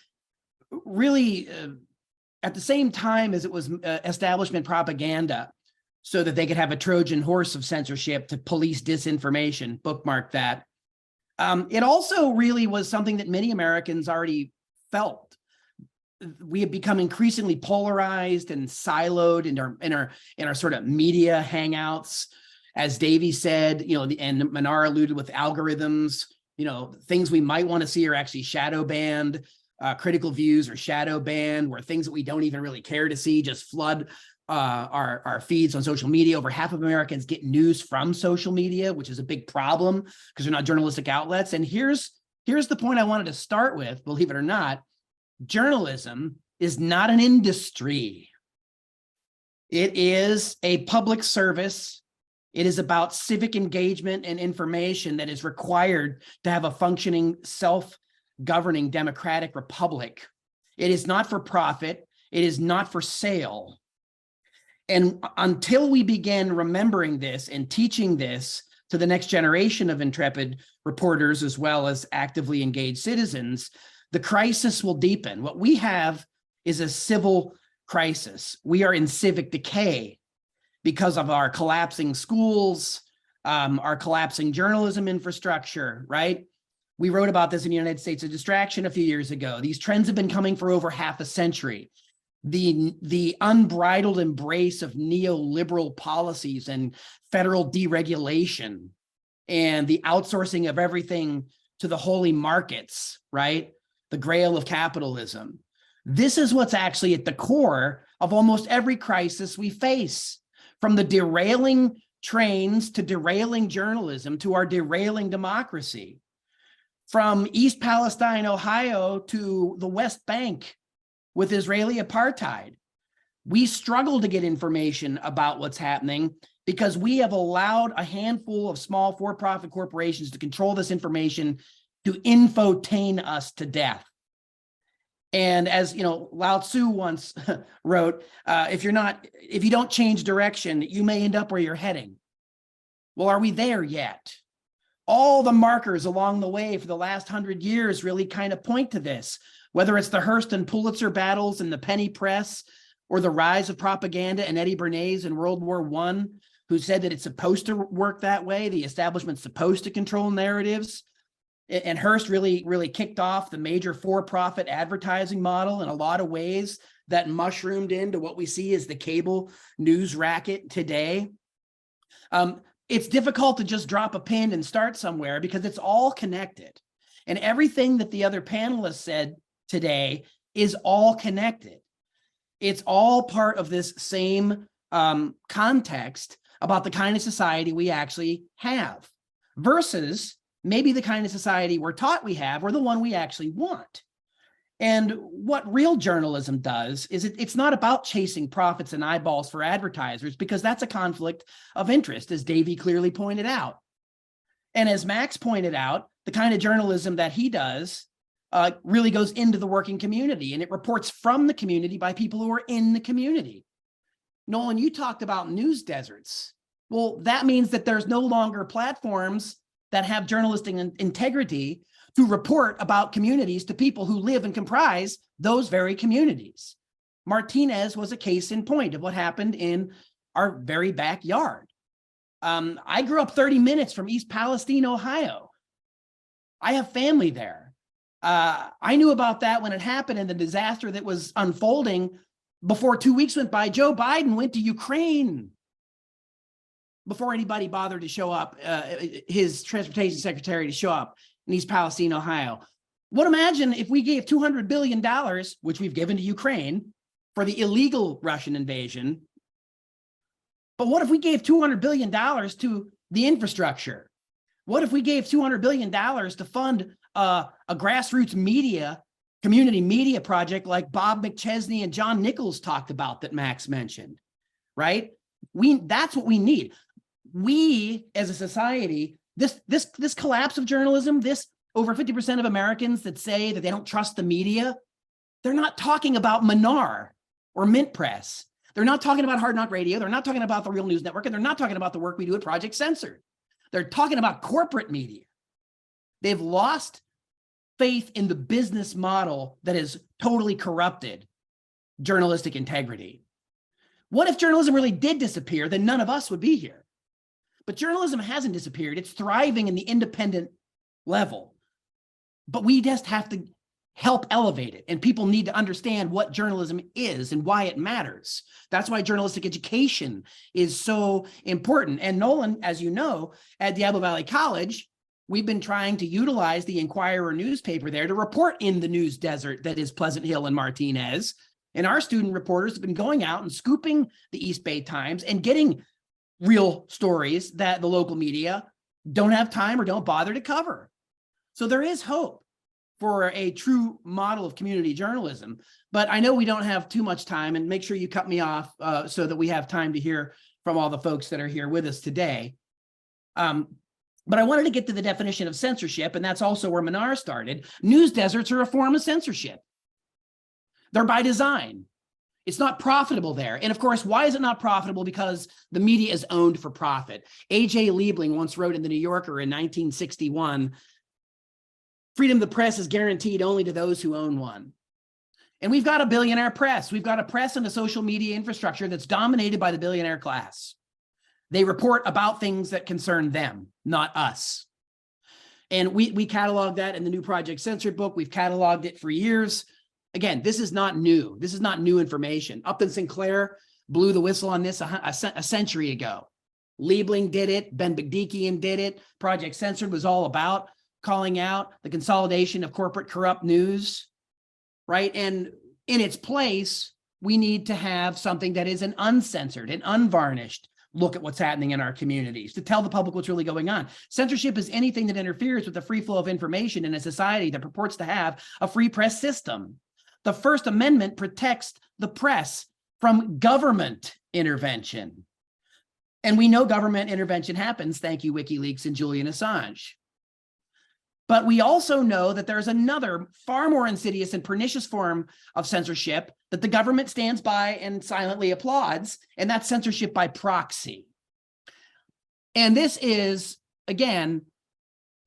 [SPEAKER 5] at the same time as it was establishment propaganda, so that they could have a Trojan horse of censorship to police disinformation, bookmark that. It also really was something that many Americans already felt. We have become increasingly polarized and siloed in our sort of media hangouts. As Davey said, and Mnar alluded with algorithms, things we might want to see are actually shadow banned. Critical views are shadow banned, where things that we don't even really care to see just flood our feeds on social media. Over half of Americans get news from social media, which is a big problem because they're not journalistic outlets. And here's the point I wanted to start with, believe it or not. Journalism is not an industry. It is a public service. It is about civic engagement and information that is required to have a functioning, self-governing democratic republic. It is not for profit. It is not for sale. And until we begin remembering this and teaching this to the next generation of intrepid reporters, as well as actively engaged citizens, the crisis will deepen. What we have is a civil crisis. We are in civic decay because of our collapsing schools, our collapsing journalism infrastructure, right? We wrote about this in the United States of Distraction a few years ago. These trends have been coming for over half a century. The unbridled embrace of neoliberal policies and federal deregulation and the outsourcing of everything to the holy markets, right? The grail of capitalism. This is what's actually at the core of almost every crisis we face, from the derailing trains to derailing journalism to our derailing democracy, from East Palestine, Ohio to the West Bank with Israeli apartheid. We struggle to get information about what's happening because we have allowed a handful of small for-profit corporations to control this information, to infotain us to death. And as Lao Tzu once wrote, if you don't change direction, you may end up where you're heading. Well, are we there yet? All the markers along the way for the last 100 years really kind of point to this, whether it's the Hearst and Pulitzer battles in the penny press, or the rise of propaganda and Eddie Bernays in World War I, who said that it's supposed to work that way. The establishment's supposed to control narratives. And Hearst really kicked off the major for-profit advertising model in a lot of ways that mushroomed into what we see as the cable news racket today. it's difficult to just drop a pin and start somewhere because it's all connected. And everything that the other panelists said today is all connected. It's all part of this same context about the kind of society we actually have versus maybe the kind of society we're taught we have or the one we actually want. And what real journalism does is it's not about chasing profits and eyeballs for advertisers, because that's a conflict of interest, as Davey clearly pointed out. And as Max pointed out, the kind of journalism that he does really goes into the working community, and it reports from the community by people who are in the community. Nolan, you talked about news deserts. Well, that means that there's no longer platforms that have journalistic integrity to report about communities to people who live and comprise those very communities. Martinez was a case in point of what happened in our very backyard. I grew up 30 minutes from East Palestine, Ohio. I have family there. I knew about that when it happened and the disaster that was unfolding. Before 2 weeks went by, Joe Biden went to Ukraine before anybody bothered to show up, his transportation secretary to show up in East Palestine, Ohio. What imagine if we gave $200 billion, which we've given to Ukraine for the illegal Russian invasion. But what if we gave $200 billion to the infrastructure? What if we gave $200 billion to fund a grassroots media, community media project like Bob McChesney and John Nichols talked about that Max mentioned, right? That's what we need. We as a society, this collapse of journalism, this over 50% of Americans that say that they don't trust the media, they're not talking about Mnar or Mint Press. They're not talking about Hard Knock Radio. They're not talking about the Real News Network, and they're not talking about the work we do at Project Censored. They're talking about corporate media. They've lost faith in the business model that has totally corrupted journalistic integrity. What if journalism really did disappear? Then none of us would be here. But journalism hasn't disappeared. It's thriving in the independent level. But we just have to help elevate it. And people need to understand what journalism is and why it matters. That's why journalistic education is so important. And Nolan, as you know, at Diablo Valley College, we've been trying to utilize the Inquirer newspaper there to report in the news desert that is Pleasant Hill and Martinez. And our student reporters have been going out and scooping the East Bay Times and getting real stories that the local media don't have time or don't bother to cover. So there is hope for a true model of community journalism. But I know we don't have too much time, and make sure you cut me off so that we have time to hear from all the folks that are here with us today. But I wanted to get to the definition of censorship, and that's also where Mnar started. News deserts are a form of censorship. They're by design. It's not profitable there. And of course, why is it not profitable? Because the media is owned for profit. A.J. Liebling once wrote in the New Yorker in 1961, freedom of the press is guaranteed only to those who own one. And we've got a billionaire press. We've got a press and a social media infrastructure that's dominated by the billionaire class. They report about things that concern them, not us. And we catalog that in the new Project Censored book. We've cataloged it for years. Again, this is not new. This is not new information. Upton Sinclair blew the whistle on this a century ago. Liebling did it. Ben Bagdikian did it. Project Censored was all about calling out the consolidation of corporate corrupt news, right? And in its place, we need to have something that is an uncensored and unvarnished look at what's happening in our communities, to tell the public what's really going on. Censorship is anything that interferes with the free flow of information in a society that purports to have a free press system. The First Amendment protects the press from government intervention. And we know government intervention happens, thank you, WikiLeaks and Julian Assange. But we also know that there's another far more insidious and pernicious form of censorship that the government stands by and silently applauds, and that's censorship by proxy. And this is, again,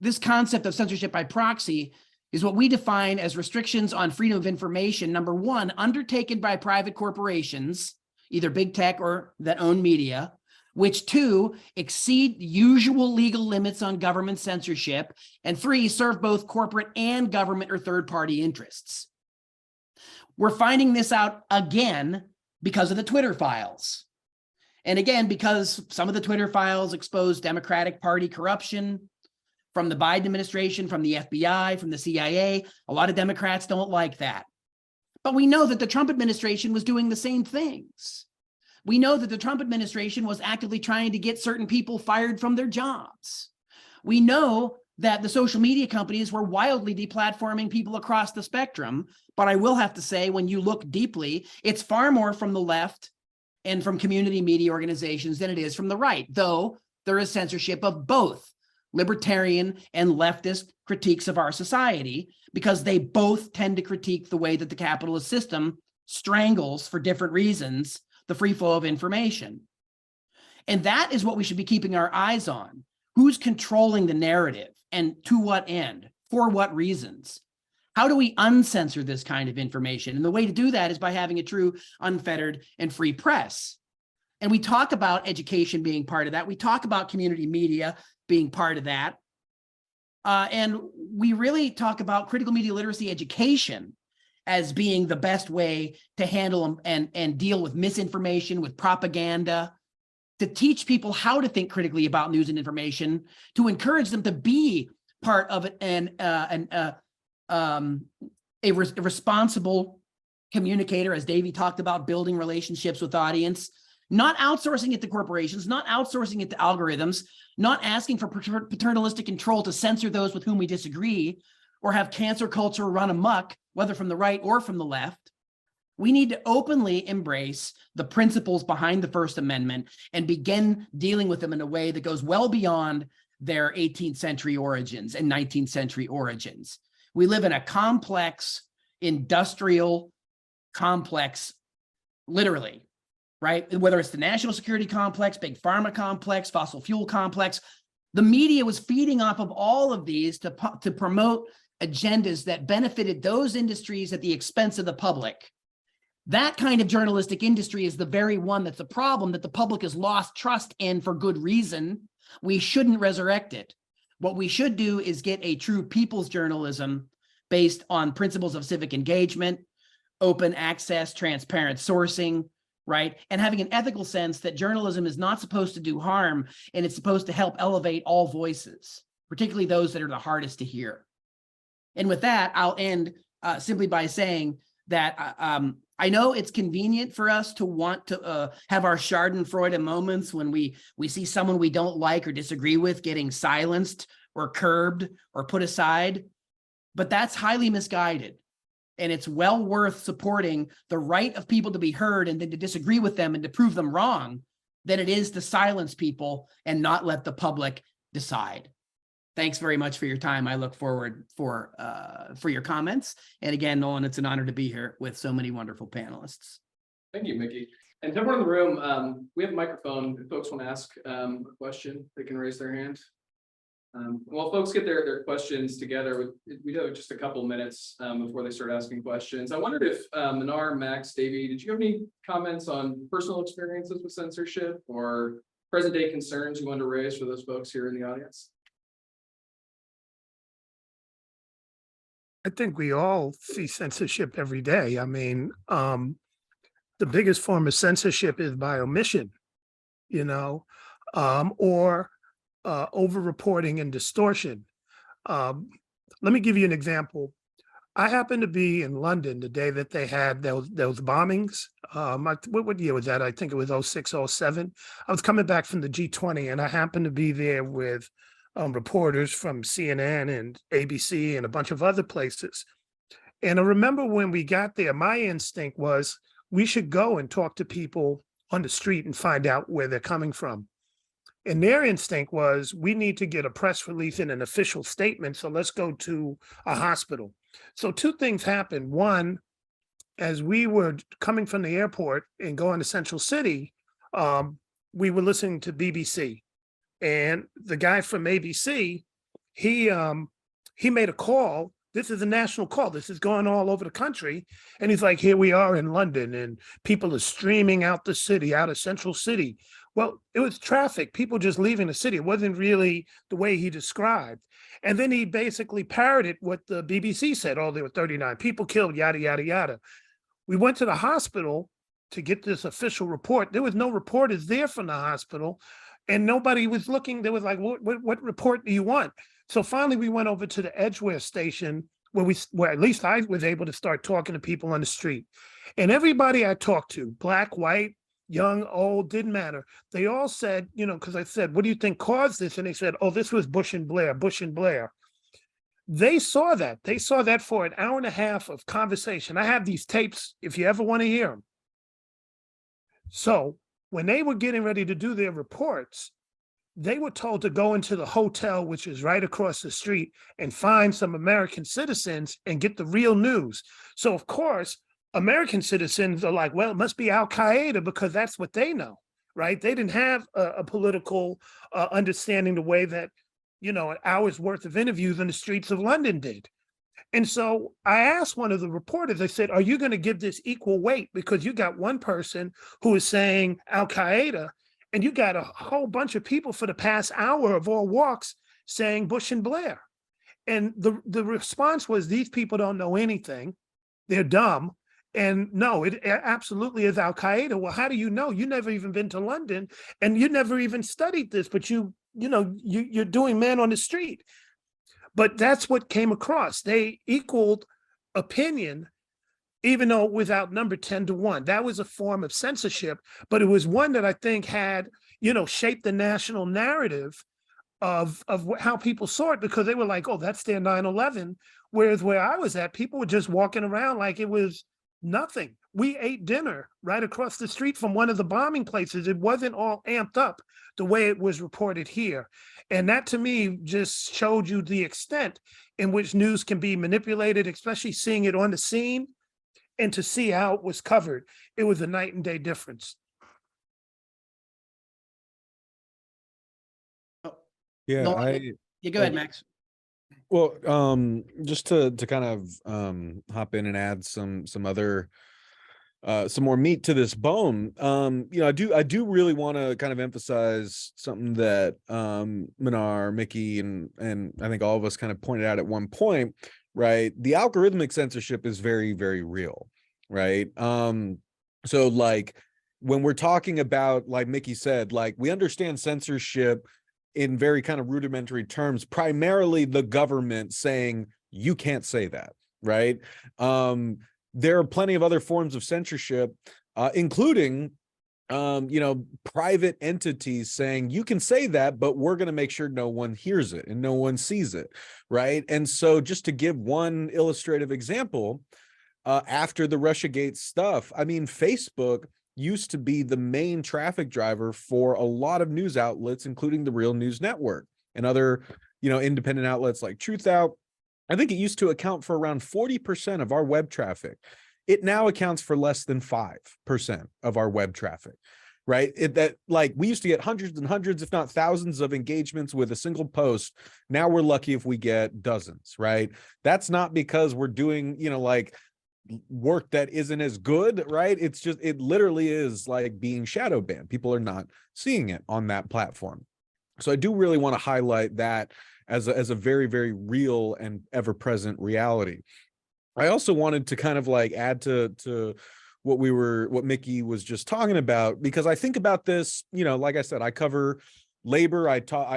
[SPEAKER 5] this concept of censorship by proxy is what we define as restrictions on freedom of information, number one, undertaken by private corporations, either big tech or that own media, which two, exceed usual legal limits on government censorship, and three, serve both corporate and government or third-party interests. We're finding this out again because of the Twitter files. And again, because some of the Twitter files expose Democratic Party corruption from the Biden administration, from the FBI, from the CIA, a lot of Democrats don't like that. But we know that the Trump administration was doing the same things. We know that the Trump administration was actively trying to get certain people fired from their jobs. We know that the social media companies were wildly deplatforming people across the spectrum. But I will have to say, when you look deeply, it's far more from the left and from community media organizations than it is from the right, though there is censorship of both libertarian and leftist critiques of our society, because they both tend to critique the way that the capitalist system strangles, for different reasons, the free flow of information. And that is what we should be keeping our eyes on. Who's controlling the narrative, and to what end, for what reasons? How do we uncensor this kind of information? And the way to do that is by having a true, unfettered, and free press. And we talk about education being part of that. We talk about community media being part of that. And we really talk about critical media literacy education as being the best way to handle and deal with misinformation, with propaganda, to teach people how to think critically about news and information, to encourage them to be part of it, and a responsible communicator, as Davey talked about, building relationships with audience, not outsourcing it to corporations, not outsourcing it to algorithms, not asking for paternalistic control to censor those with whom we disagree, or have cancel culture run amok, whether from the right or from the left. We need to openly embrace the principles behind the First Amendment and begin dealing with them in a way that goes well beyond their 18th century origins and 19th century origins. We live in a complex, industrial complex, literally, right? Whether it's the national security complex, big pharma complex, fossil fuel complex, the media was feeding off of all of these to promote agendas that benefited those industries at the expense of the public. That kind of journalistic industry is the very one that's a problem that the public has lost trust in for good reason. We shouldn't resurrect it. What we should do is get a true people's journalism based on principles of civic engagement, open access, transparent sourcing, right? And having an ethical sense that journalism is not supposed to do harm, and it's supposed to help elevate all voices, particularly those that are the hardest to hear. And with that, I'll end simply by saying that I know it's convenient for us to want to have our Schadenfreude moments when we see someone we don't like or disagree with getting silenced or curbed or put aside, but that's highly misguided. And it's well worth supporting the right of people to be heard and then to disagree with them and to prove them wrong than it is to silence people and not let the public decide. Thanks very much for your time. I look forward for your comments. And again, Nolan, it's an honor to be here with so many wonderful panelists.
[SPEAKER 1] Thank you, Mickey. And to everyone in the room, we have a microphone. If folks want to ask a question, they can raise their hand. While folks get their questions together, we have just a couple minutes before they start asking questions. I wondered if Mnar, Max, Davey, did you have any comments on personal experiences with censorship or present day concerns you wanted to raise for those folks here in the audience?
[SPEAKER 4] I think we all see censorship every day. I mean, the biggest form of censorship is by omission, or over-reporting and distortion. Let me give you an example. I happened to be in London the day that they had those bombings. What year was that? I think it was 06, 07. I was coming back from the G20, and I happened to be there with reporters from CNN and ABC and a bunch of other places. And I remember when we got there, my instinct was we should go and talk to people on the street and find out where they're coming from. And their instinct was, we need to get a press release and an official statement, so let's go to a hospital. So two things happened. One, as we were coming from the airport and going to Central City, we were listening to BBC. And the guy from ABC, he made a call. This is a national call. This is going all over the country. And he's like, here we are in London, and people are streaming out the city, out of Central City. Well, it was traffic, people just leaving the city. It wasn't really the way he described. And then he basically parroted what the BBC said. Oh, there were 39 people killed, yada, yada, yada. We went to the hospital, to get this official report. There was no reporters there from the hospital, and nobody was looking. They was like, what report do you want? So finally we went over to the Edgeware station where at least I was able to start talking to people on the street. And everybody I talked to, black, white, young, old, didn't matter. They all said, because I said, what do you think caused this? And they said, oh, this was Bush and Blair, Bush and Blair. They saw that. They saw that for an hour and a half of conversation. I have these tapes if you ever want to hear them. So when they were getting ready to do their reports, they were told to go into the hotel, which is right across the street, and find some American citizens and get the real news. So of course, American citizens are like, well, it must be Al-Qaeda because that's what they know, right? They didn't have a political understanding the way that, an hour's worth of interviews in the streets of London did. And so I asked one of the reporters, I said, are you going to give this equal weight? Because you got one person who is saying Al-Qaeda, and you got a whole bunch of people for the past hour of all walks saying Bush and Blair. And the response was, these people don't know anything. They're dumb. And no, it absolutely is Al-Qaeda. Well, how do you know? You never even been to London and you never even studied this, but you're doing man on the street. But that's what came across. They equaled opinion, even though without number 10-1. That was a form of censorship, but it was one that I think had, shaped the national narrative of how people saw it, because they were like, oh, that's their 9/11. Whereas where I was at, people were just walking around like it was nothing. We ate dinner right across the street from one of the bombing places. It wasn't all amped up the way it was reported here. And that to me just showed you the extent in which news can be manipulated, especially seeing it on the scene and to see how it was covered. It was a night and day difference.
[SPEAKER 3] Yeah,
[SPEAKER 5] go ahead, Max.
[SPEAKER 3] Well, just to kind of hop in and add some other some more meat to this bone. I do really want to kind of emphasize something that Mnar, Mickey, and I think all of us kind of pointed out at one point, right? The algorithmic censorship is very, very real, right? So like when we're talking about, like Mickey said, like we understand censorship in very kind of rudimentary terms, primarily the government saying you can't say that, right? There are plenty of other forms of censorship, including private entities saying you can say that, but we're going to make sure no one hears it and no one sees it, right? And so just to give one illustrative example, after the Russiagate stuff, I mean, Facebook used to be the main traffic driver for a lot of news outlets, including the Real News Network and other, independent outlets like Truth Out. I think it used to account for around 40% of our web traffic. It now accounts for less than 5% of our web traffic, right? We used to get hundreds and hundreds, if not thousands of engagements with a single post. Now we're lucky if we get dozens, right? That's not because we're doing, work that isn't as good, right? It's just, it literally is like being shadow banned. People are not seeing it on that platform. So I do really want to highlight that as a very, very real and ever-present reality. I also wanted to kind of like add to what Mickey was just talking about, because I think about this, like I said, I cover labor.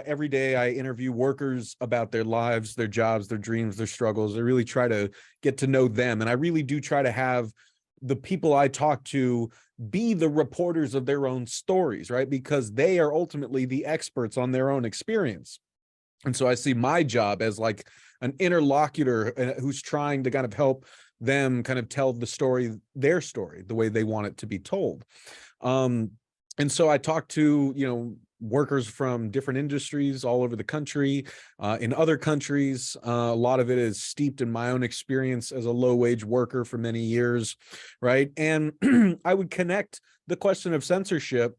[SPEAKER 3] Every day I interview workers about their lives, their jobs, their dreams, their struggles. I really try to get to know them. And I really do try to have the people I talk to be the reporters of their own stories, right? Because they are ultimately the experts on their own experience. And so I see my job as like an interlocutor who's trying to kind of help them kind of tell their story, the way they want it to be told. And so I talk to, workers from different industries all over the country, in other countries. A lot of it is steeped in my own experience as a low-wage worker for many years, right? And I would connect the question of censorship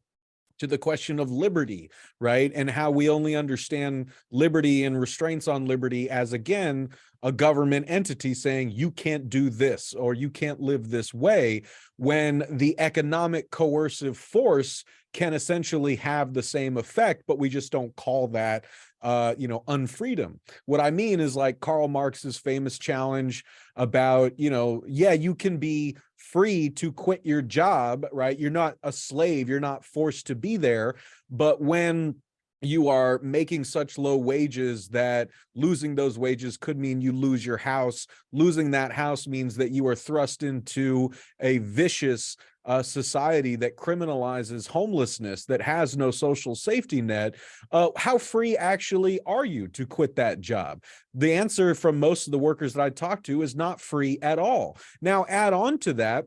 [SPEAKER 3] to the question of liberty, right? And how we only understand liberty and restraints on liberty as, again, a government entity saying you can't do this or you can't live this way, when the economic coercive force can essentially have the same effect, but we just don't call that unfreedom. What I mean is like Karl Marx's famous challenge about, yeah, you can be free to quit your job, right? You're not a slave, you're not forced to be there. But when you are making such low wages that losing those wages could mean you lose your house. Losing that house means that you are thrust into a vicious society that criminalizes homelessness, that has no social safety net. How free actually are you to quit that job? The answer from most of the workers that I talk to is not free at all. Now, add on to that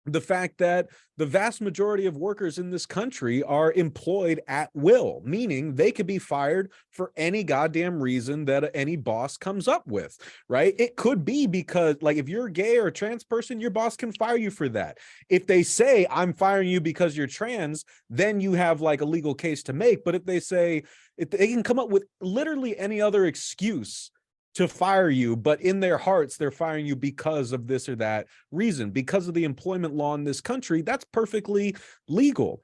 [SPEAKER 3] the fact that the vast majority of workers in this country are employed at will, meaning they could be fired for any goddamn reason that any boss comes up with, right? It could be because, like, if you're a gay or a trans person, your boss can fire you for that. If they say, I'm firing you because you're trans, then you have like a legal case to make. But if they say, if they can come up with literally any other excuse to fire you, but in their hearts, they're firing you because of this or that reason, because of the employment law in this country, that's perfectly legal,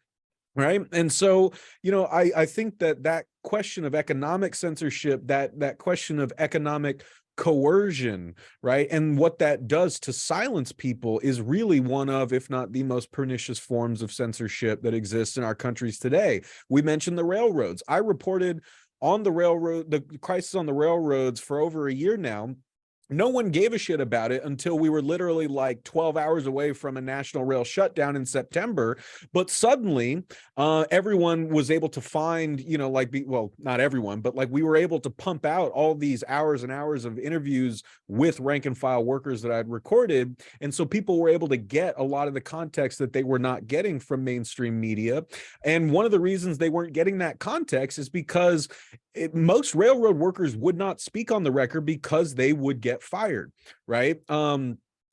[SPEAKER 3] right? And so, I think that question of economic censorship, that question of economic coercion, right, and what that does to silence people is really one of, if not the most pernicious forms of censorship that exists in our countries today. We mentioned the railroads. I reported on the railroad, the crisis on the railroads for over a year now. No one gave a shit about it until we were literally like 12 hours away from a national rail shutdown in September. But suddenly, everyone was able to find, well, not everyone, but like we were able to pump out all these hours and hours of interviews with rank and file workers that I'd recorded. And so people were able to get a lot of the context that they were not getting from mainstream media. And one of the reasons they weren't getting that context is because most railroad workers would not speak on the record because they would get fired, right?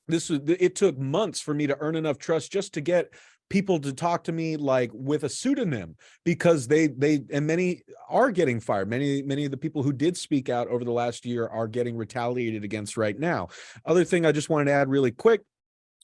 [SPEAKER 3] It took months for me to earn enough trust just to get people to talk to me like with a pseudonym, because and many are getting fired. Many of the people who did speak out over the last year are getting retaliated against right now. Other thing I just wanted to add really quick,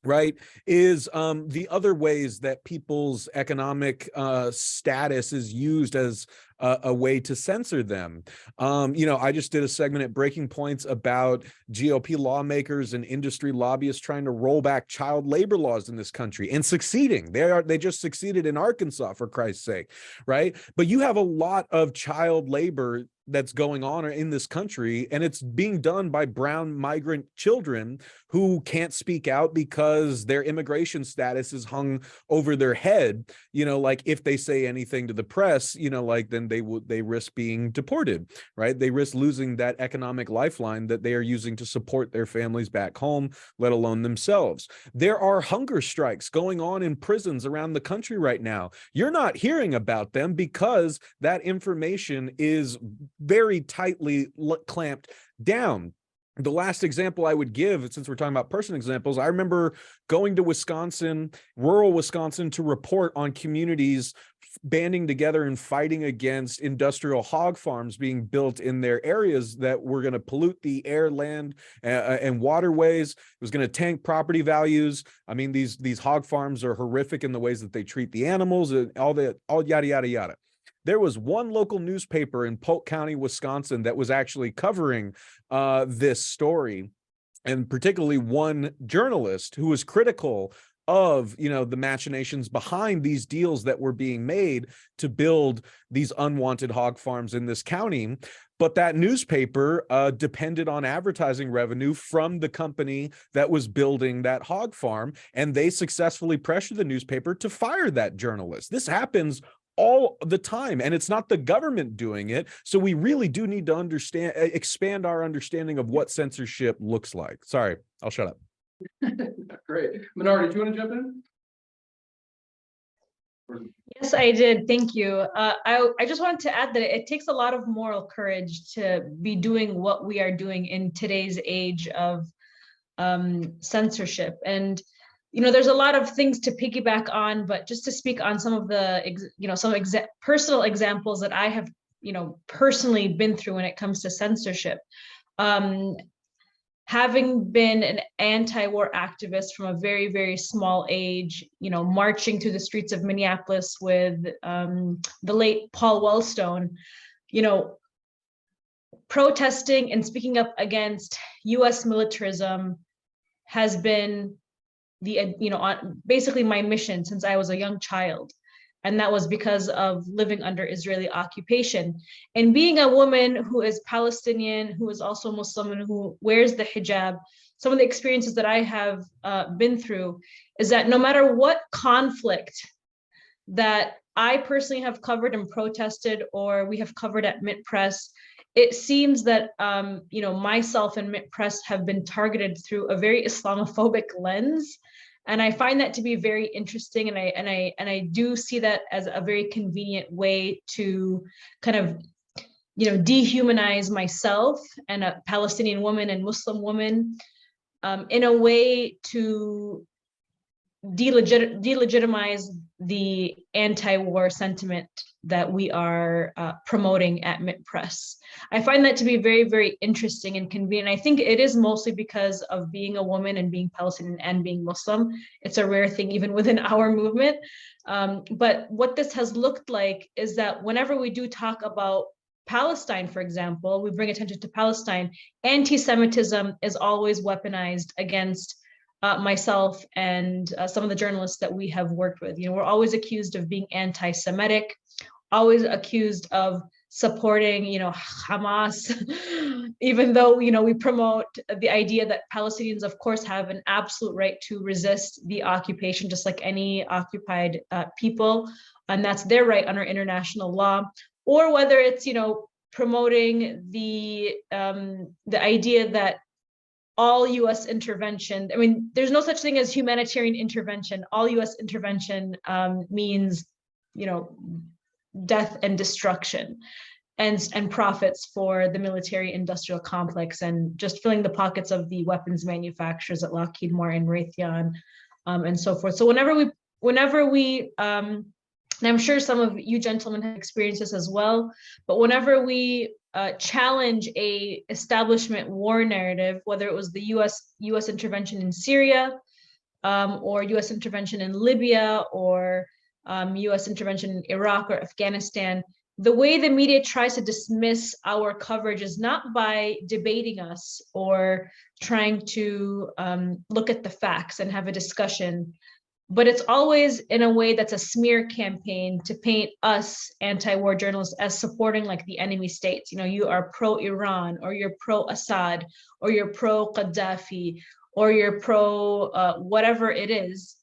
[SPEAKER 3] right, is the other ways that people's economic status is used as a way to censor them. I just did a segment at Breaking Points about GOP lawmakers and industry lobbyists trying to roll back child labor laws in this country and succeeding. They just succeeded in Arkansas, for Christ's sake, right? But you have a lot of child labor that's going on in this country, and it's being done by brown migrant children who can't speak out because their immigration status is hung over their head. Like if they say anything to the press, then they risk being deported, right? They risk losing that economic lifeline that they are using to support their families back home, let alone themselves. There are hunger strikes going on in prisons around the country right now. You're not hearing about them because that information is very tightly clamped down. The last example I would give, since we're talking about person examples, I remember going to Wisconsin, rural Wisconsin, to report on communities banding together and fighting against industrial hog farms being built in their areas that were going to pollute the air, land, and waterways. It was going to tank property values. I mean, these hog farms are horrific in the ways that they treat the animals and all yada, yada, yada. There was one local newspaper in Polk County, Wisconsin, that was actually covering this story, and particularly one journalist who was critical of the machinations behind these deals that were being made to build these unwanted hog farms in this county. But that newspaper depended on advertising revenue from the company that was building that hog farm, and they successfully pressured the newspaper to fire that journalist. This happens all the time, and it's not the government doing it. So we really do need to expand our understanding of what censorship looks like. Sorry, I'll shut up.
[SPEAKER 6] Great. Mnar, did you want to jump in?
[SPEAKER 2] Yes, I did. Thank you. I just wanted to add that it takes a lot of moral courage to be doing what we are doing in today's age of censorship. And there's a lot of things to piggyback on, but just to speak on some of the, personal examples that I have, personally been through when it comes to censorship. Having been an anti-war activist from a very, very small age, marching through the streets of Minneapolis with the late Paul Wellstone, protesting and speaking up against US militarism has been basically my mission since I was a young child. And that was because of living under Israeli occupation. And being a woman who is Palestinian, who is also Muslim, and who wears the hijab, some of the experiences that I have been through is that no matter what conflict that I personally have covered and protested, or we have covered at Mint Press, it seems that myself and Mint Press have been targeted through a very Islamophobic lens. And I find that to be very interesting, and I do see that as a very convenient way to kind of dehumanize myself and a Palestinian woman and Muslim woman in a way to delegitimize the anti-war sentiment that we are promoting at Mint Press. I find that to be very, very interesting and convenient. I think it is mostly because of being a woman and being Palestinian and being Muslim. It's a rare thing even within our movement. But what this has looked like is that whenever we do talk about Palestine, for example, we bring attention to Palestine, anti-Semitism is always weaponized against myself and some of the journalists that we have worked with. We're always accused of being anti-Semitic, always accused of supporting, Hamas, even though, we promote the idea that Palestinians, of course, have an absolute right to resist the occupation, just like any occupied people, and that's their right under international law. Or whether it's, promoting the idea that all U.S. intervention, there's no such thing as humanitarian intervention. All U.S. intervention means, death and destruction and profits for the military industrial complex, and just filling the pockets of the weapons manufacturers at Lockheed Martin, Raytheon, and so forth. So whenever we and I'm sure some of you gentlemen have experienced this as well, but whenever we challenge a establishment war narrative, whether it was the U.S. intervention in Syria, or U.S. intervention in Libya, or U.S. intervention in Iraq or Afghanistan, the way the media tries to dismiss our coverage is not by debating us or trying to look at the facts and have a discussion, but it's always in a way that's a smear campaign to paint us anti-war journalists as supporting like the enemy states. You are pro-Iran, or you're pro-Assad, or you're pro-Gaddafi, or you're pro whatever it is.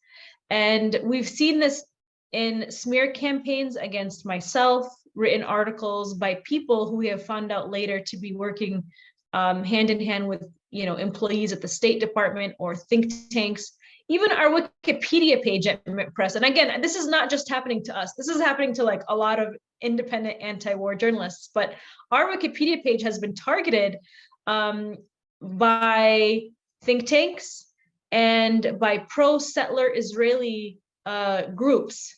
[SPEAKER 2] And we've seen this in smear campaigns against myself, written articles by people who we have found out later to be working hand in hand with employees at the State Department or think tanks. Even our Wikipedia page at Mint Press. And again, this is not just happening to us. This is happening to like a lot of independent anti-war journalists, but our Wikipedia page has been targeted by think tanks and by pro-settler Israeli groups.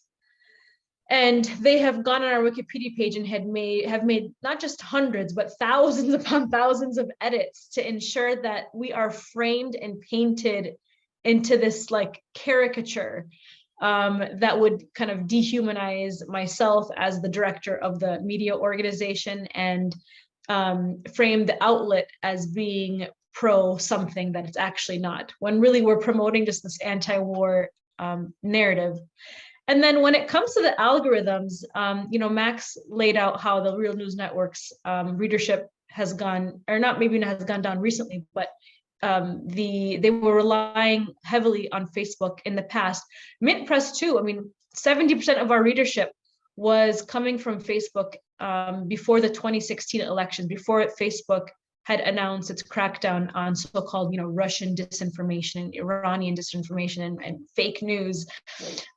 [SPEAKER 2] And they have gone on our Wikipedia page and have made not just hundreds, but thousands upon thousands of edits to ensure that we are framed and painted into this like caricature that would kind of dehumanize myself as the director of the media organization and frame the outlet as being pro something that it's actually not, when really we're promoting just this anti-war narrative. And then when it comes to the algorithms, Max laid out how the Real News Network's readership has gone, or not maybe has gone down recently, but they were relying heavily on Facebook in the past. Mint Press too. 70% of our readership was coming from Facebook before the 2016 elections, before Facebook had announced its crackdown on so-called, Russian disinformation, Iranian disinformation, and fake news.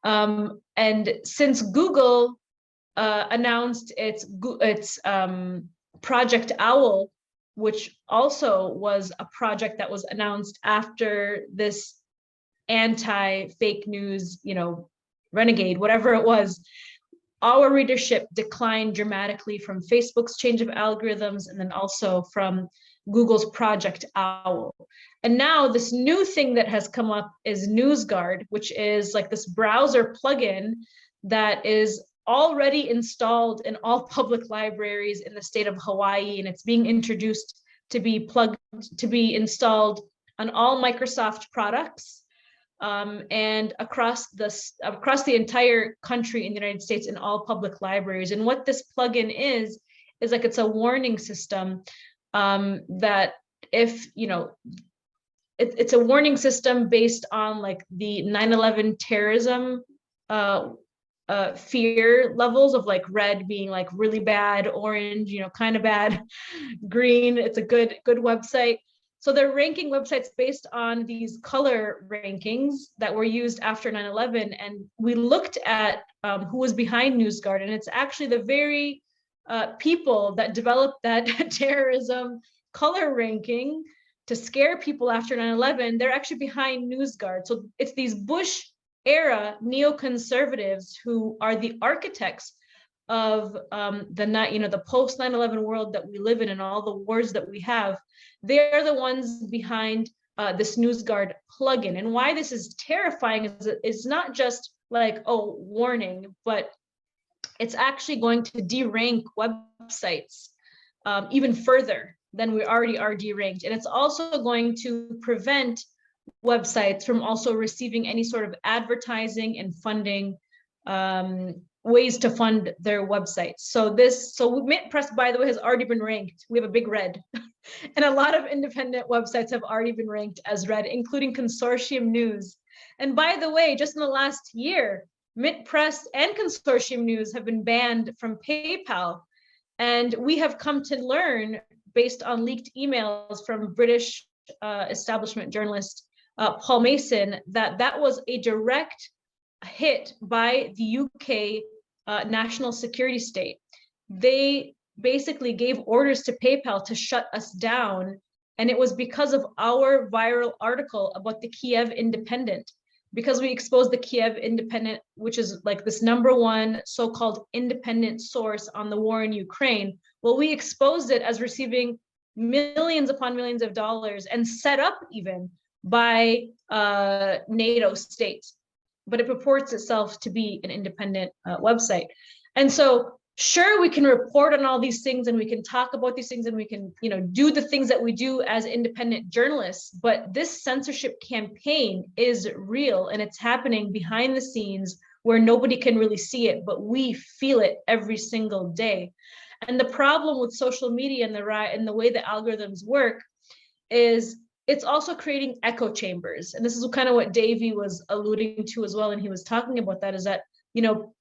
[SPEAKER 2] And since Google announced its Project Owl, which also was a project that was announced after this anti-fake news, renegade, whatever it was, our readership declined dramatically from Facebook's change of algorithms, and then also from Google's Project Owl. And now this new thing that has come up is NewsGuard, which is like this browser plugin that is already installed in all public libraries in the state of Hawaii, and it's being introduced to be installed on all Microsoft products, and across the entire country in the United States in all public libraries. And what this plugin is like, it's a warning system, that if, it's a warning system based on like the 9/11 terrorism fear levels of like red being like really bad, orange, kind of bad, green, it's a good website. So they're ranking websites based on these color rankings that were used after 9/11. And we looked at who was behind NewsGuard, and it's actually the very people that developed that terrorism color ranking to scare people after 9/11. They're actually behind NewsGuard. So it's these Bush era neoconservatives who are the architects of the post 9/11 world that we live in and all the wars that we have. They're the ones behind this NewsGuard plugin. And why this is terrifying is it's not just like, oh, warning, but it's actually going to derank websites even further than we already are deranked. And it's also going to prevent websites from also receiving any sort of advertising and funding, ways to fund their websites. So Mint Press, by the way, has already been ranked. We have a big red. And a lot of independent websites have already been ranked as red, including Consortium News. And by the way, just in the last year, Mint Press and Consortium News have been banned from PayPal. And we have come to learn, based on leaked emails from British establishment journalist Paul Mason, that was a direct hit by the UK national security state. They basically gave orders to PayPal to shut us down. And it was because of our viral article about the Kiev Independent, because we exposed the Kiev Independent, which is like this #1 so-called independent source on the war in Ukraine. Well, we exposed it as receiving millions upon millions of dollars and set up even by NATO states, but it purports itself to be an independent website. And so sure, we can report on all these things and we can talk about these things and we can, do the things that we do as independent journalists, but this censorship campaign is real and it's happening behind the scenes where nobody can really see it, but we feel it every single day. And the problem with social media and the way the algorithms work is it's also creating echo chambers. And this is kind of what Davey was alluding to as well. And he was talking about that, is that,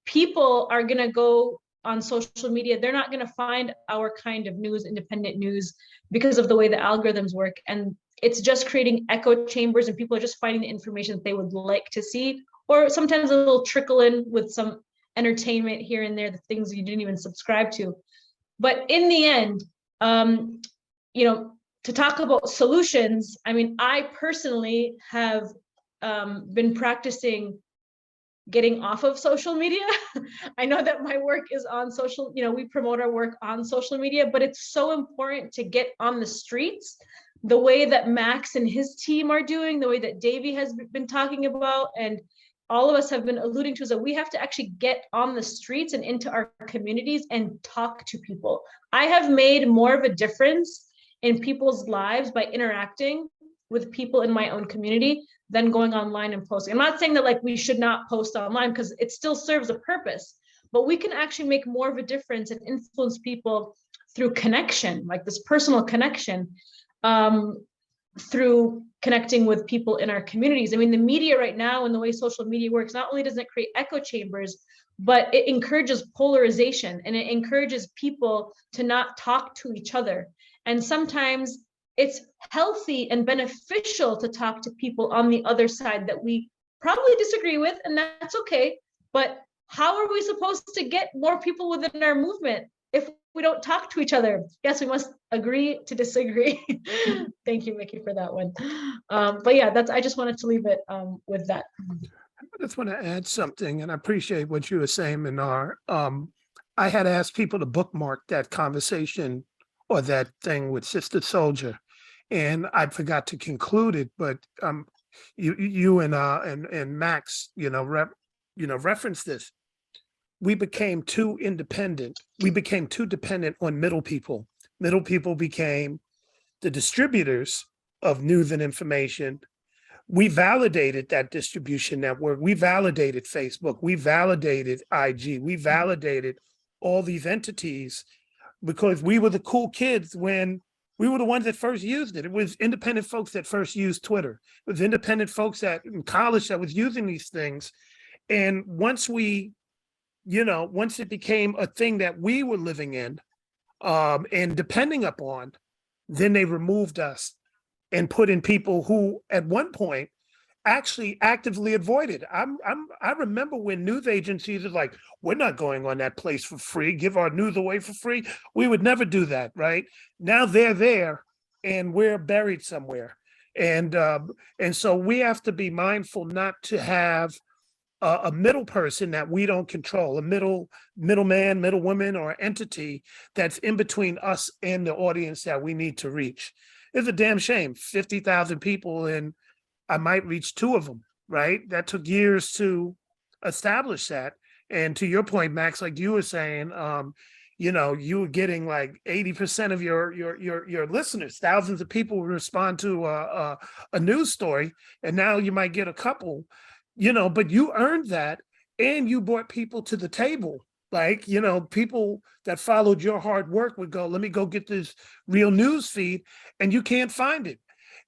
[SPEAKER 2] people are going to go on social media. They're not going to find our kind of news, independent news, because of the way the algorithms work. And it's just creating echo chambers, and people are just finding the information that they would like to see, or sometimes a little trickle in with some entertainment here and there, the things you didn't even subscribe to. But in the end, to talk about solutions, I mean, I personally have been practicing getting off of social media. I know that my work is on social, we promote our work on social media, but it's so important to get on the streets the way that Max and his team are doing, the way that Davey has been talking about, and all of us have been alluding to, is that we have to actually get on the streets and into our communities and talk to people. I have made more of a difference in people's lives by interacting with people in my own community than going online and posting. I'm not saying that like we should not post online, because it still serves a purpose, but we can actually make more of a difference and influence people through connection, like this personal connection, through connecting with people in our communities. I mean, the media right now and the way social media works, not only does it create echo chambers, but it encourages polarization and it encourages people to not talk to each other. And sometimes it's healthy and beneficial to talk to people on the other side that we probably disagree with, and that's okay. But how are we supposed to get more people within our movement if we don't talk to each other? Yes, we must agree to disagree. Thank you, Mickey, for that one. But yeah, I just wanted to leave it with that.
[SPEAKER 4] I just want to add something, and I appreciate what you were saying, Mnar. I had asked people to bookmark that conversation or that thing with Sister Soldier, and I forgot to conclude it. But you and Max, referenced this. we became too independent. We became too dependent on middle people. Middle people became the distributors of news and information. We validated that distribution network. We validated Facebook. We validated IG. We validated all these entities because we were the cool kids when we were the ones that first used it. It was independent folks that first used Twitter. It was independent folks that in college that was using these things. And once we, once it became a thing that we were living in and depending upon, then they removed us and put in people who at one point actually actively avoided. I remember when news agencies are like, we're not going on that place for free, give our news away for free. We would never do that, right? Now they're there and we're buried somewhere. And so we have to be mindful not to have a middle person that we don't control, a middleman, middle woman, or entity that's in between us and the audience that we need to reach. It's a damn shame. 50,000 people and I might reach 2 of them, right? That took years to establish that. And to your point, Max, like you were saying, you were getting like 80% of your listeners. Thousands of people respond to a news story, and now you might get a couple, but you earned that, and you brought people to the table. Like, people that followed your hard work would go, let me go get this real news feed, and you can't find it.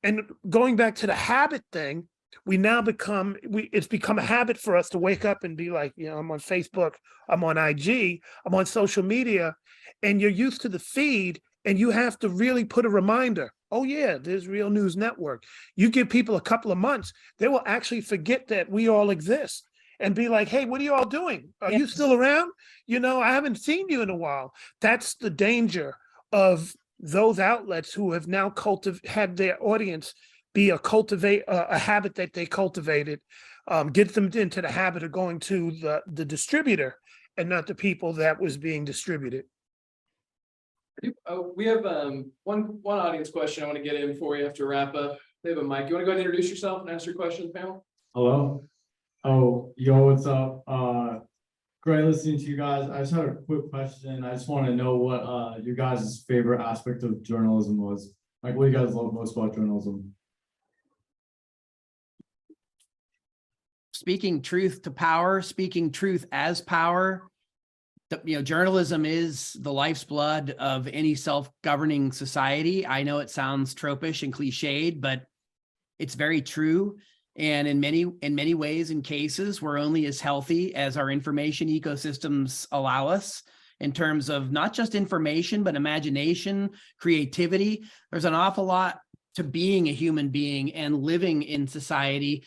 [SPEAKER 4] And going back to the habit thing, it's become a habit for us to wake up and be like, I'm on Facebook, I'm on IG, I'm on social media, and you're used to the feed, and you have to really put a reminder. Oh yeah, there's Real News Network. You give people a couple of months, they will actually forget that we all exist and be like, hey, what are you all doing? Are you still around? I haven't seen you in a while. That's the danger of those outlets who have now had their audience be a habit that they cultivated, get them into the habit of going to the distributor and not the people that was being distributed.
[SPEAKER 6] We have one audience question I want to get in before we have to wrap up. They have a mic. You want to go ahead and introduce yourself and ask your question to the panel?
[SPEAKER 7] Hello. Oh, yo, what's up? Great listening to you guys. I just had a quick question. I just want to know what your guys' favorite aspect of journalism was. Like, what do you guys love most about journalism?
[SPEAKER 5] Speaking truth to power, speaking truth as power. Journalism is the life's blood of any self-governing society. I know it sounds tropish and cliched, but it's very true. And in many ways and cases, we're only as healthy as our information ecosystems allow us in terms of not just information, but imagination, creativity. There's an awful lot to being a human being and living in society,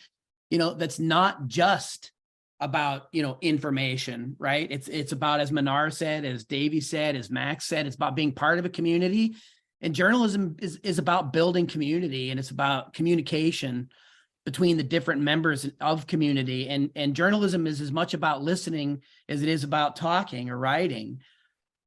[SPEAKER 5] that's not just about, information, right? It's about, as Mnar said, as Davey said, as Max said, it's about being part of a community. And journalism is about building community, and it's about communication between the different members of community. And journalism is as much about listening as it is about talking or writing.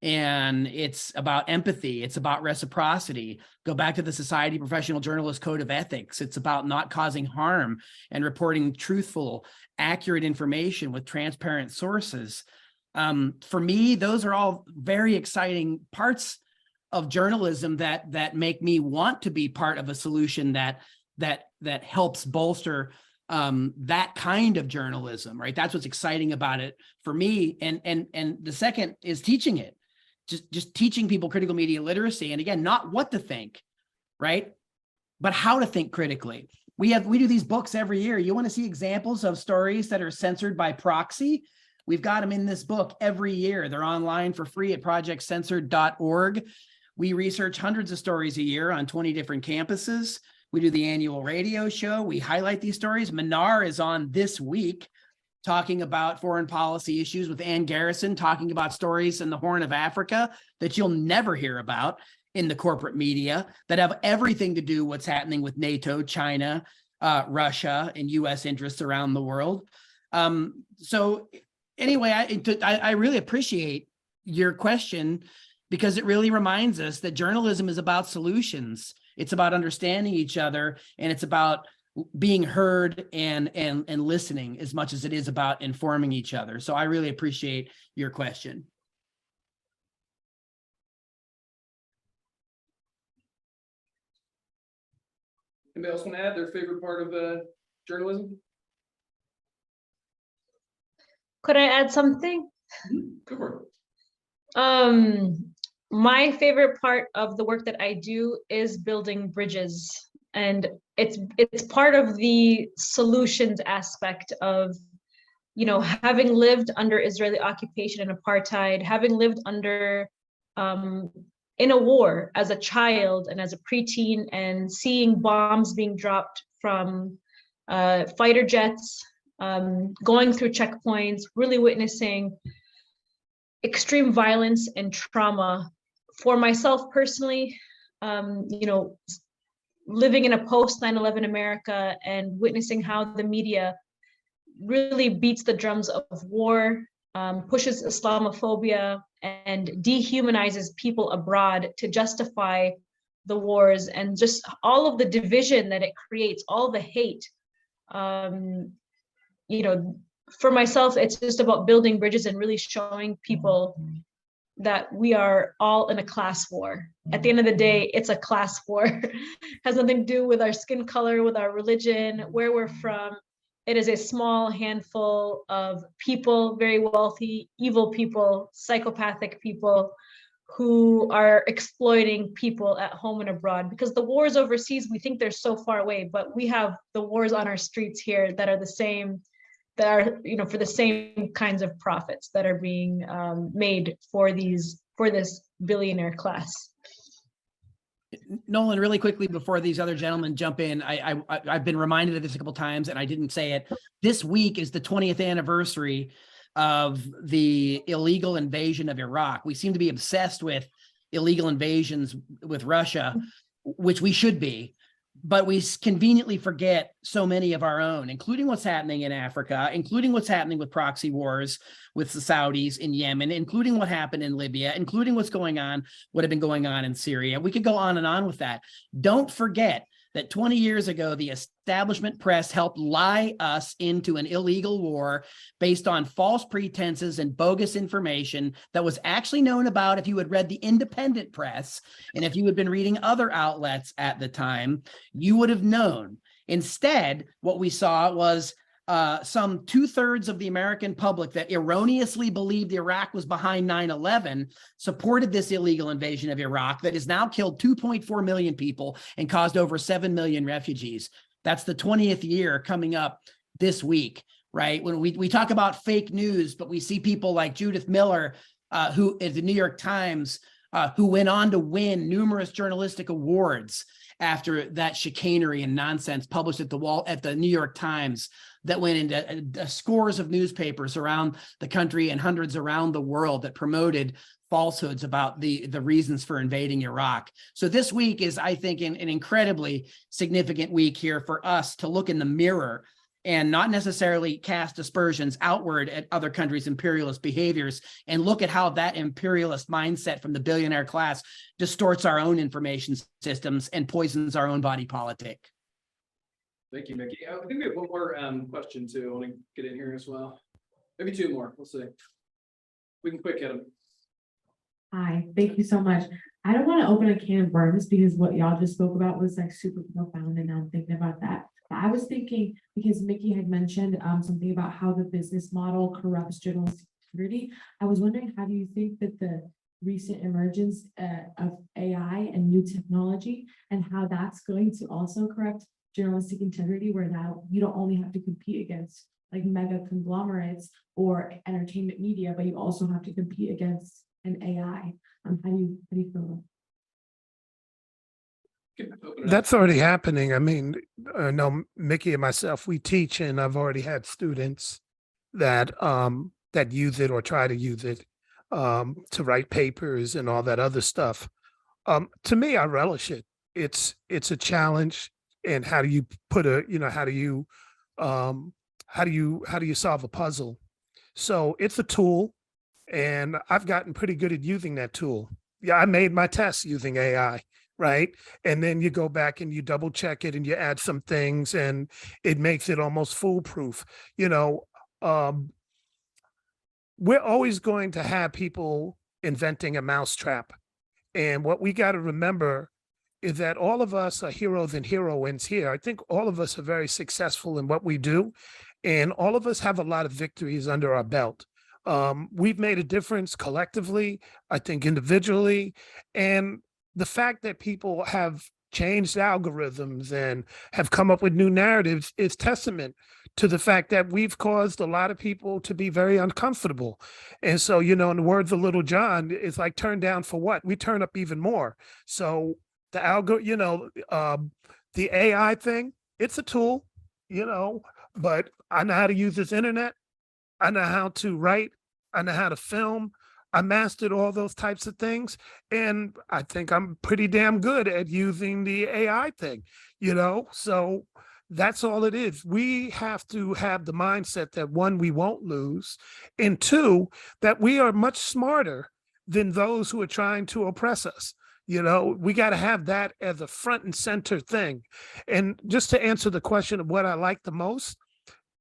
[SPEAKER 5] And it's about empathy. It's about reciprocity. Go back to the Society of Professional Journalists Code of Ethics. It's about not causing harm and reporting truthful, accurate information with transparent sources. For me, those are all very exciting parts of journalism that make me want to be part of a solution that helps bolster that kind of journalism, right? That's what's exciting about it for me. And the second is teaching it, just teaching people critical media literacy. And again, not what to think, right? But how to think critically. We do these books every year. You want to see examples of stories that are censored by proxy? We've got them in this book every year. They're online for free at projectcensored.org. We research hundreds of stories a year on 20 different campuses. We do the annual radio show. We highlight these stories. Mnar is on this week talking about foreign policy issues with Ann Garrison, talking about stories in the Horn of Africa that you'll never hear about in the corporate media that have everything to do what's happening with NATO, China, Russia, and U.S. interests around the world. So anyway, I really appreciate your question, because it really reminds us that journalism is about solutions. It's about understanding each other, and it's about being heard and listening as much as it is about informing each other. So I really appreciate your question.
[SPEAKER 6] Anybody else want to add their favorite part of journalism?
[SPEAKER 2] Could I add something?
[SPEAKER 6] Go for
[SPEAKER 2] Um, my favorite part of the work that I do is building bridges, and it's part of the solutions aspect of, you know, having lived under Israeli occupation and apartheid, having lived under in a war as a child and as a preteen, and seeing bombs being dropped from fighter jets, going through checkpoints, really witnessing extreme violence and trauma. For myself personally, you know, living in a post 9/11 America and witnessing how the media really beats the drums of war, pushes Islamophobia, and dehumanizes people abroad to justify the wars, and just all of the division that it creates, all the hate. You know, for myself, it's just about building bridges and really showing people that we are all in a class war. At the end of the day, it's a class war. It has nothing to do with our skin color, with our religion, where we're from. It is a small handful of people, very wealthy, evil people, psychopathic people, who are exploiting people at home and abroad. Because the wars overseas, we think they're so far away, but we have the wars on our streets here that are the same, that are, you know, for the same kinds of profits that are being made for this billionaire class.
[SPEAKER 5] Nolan, really quickly before these other gentlemen jump in, I've been reminded of this a couple times and I didn't say it. This week is the 20th anniversary of the illegal invasion of Iraq. We seem to be obsessed with illegal invasions with Russia, which we should be, but we conveniently forget so many of our own, including what's happening in Africa, including what's happening with proxy wars with the Saudis in Yemen, including what happened in Libya, including what had been going on in Syria. We could go on and on with that. Don't forget that 20 years ago, the establishment press helped lie us into an illegal war based on false pretenses and bogus information that was actually known about if you had read the independent press, and if you had been reading other outlets at the time, you would have known. Instead, what we saw was some 2/3 of the American public that erroneously believed Iraq was behind 9/11 supported this illegal invasion of Iraq that has now killed 2.4 million people and caused over 7 million refugees. That's the 20th year coming up this week, right? When we talk about fake news, but we see people like Judith Miller, who at the New York Times, who went on to win numerous journalistic awards after that chicanery and nonsense published at the New York Times that went into scores of newspapers around the country and hundreds around the world that promoted falsehoods about the reasons for invading Iraq. So this week is, I think, an incredibly significant week here for us to look in the mirror and not necessarily cast aspersions outward at other countries' imperialist behaviors, and look at how that imperialist mindset from the billionaire class distorts our own information systems and poisons our own body politic.
[SPEAKER 6] Thank you, Mickey. I think we have one more question too. I want to get in here as well. Maybe two more. We'll see. We can quick hit them.
[SPEAKER 8] Hi, thank you so much. I don't want to open a can of worms because what y'all just spoke about was like super profound, and now I'm thinking about that. But I was thinking, because Mickey had mentioned something about how the business model corrupts journalistic integrity. I was wondering, how do you think that the recent emergence of AI and new technology, and how that's going to also corrupt journalistic integrity, where now you don't only have to compete against like mega conglomerates or entertainment media, but you also have to compete against an AI. How do you feel?
[SPEAKER 4] That's already happening. I mean, no, Mickey and myself, we teach, and I've already had students that that use it or try to use it to write papers and all that other stuff. To me, I relish it. It's a challenge. And how do you put how do you solve a puzzle? So it's a tool, and I've gotten pretty good at using that tool. Yeah, I made my tests using AI. right? And then you go back and you double check it and you add some things and it makes it almost foolproof. You know, we're always going to have people inventing a mousetrap. And what we got to remember is that all of us are heroes and heroines here. I think all of us are very successful in what we do, and all of us have a lot of victories under our belt. We've made a difference collectively, I think individually, and the fact that people have changed algorithms and have come up with new narratives is testament to the fact that we've caused a lot of people to be very uncomfortable. And so, you know, in the words of Little John, it's like turn down for what? We turn up even more. So the the AI thing, it's a tool, you know, but I know how to use this internet. I know how to write. I know how to film. I mastered all those types of things. And I think I'm pretty damn good at using the AI thing, you know? So that's all it is. We have to have the mindset that one, we won't lose, and two, that we are much smarter than those who are trying to oppress us. You know, we got to have that as a front and center thing. And just to answer the question of what I like the most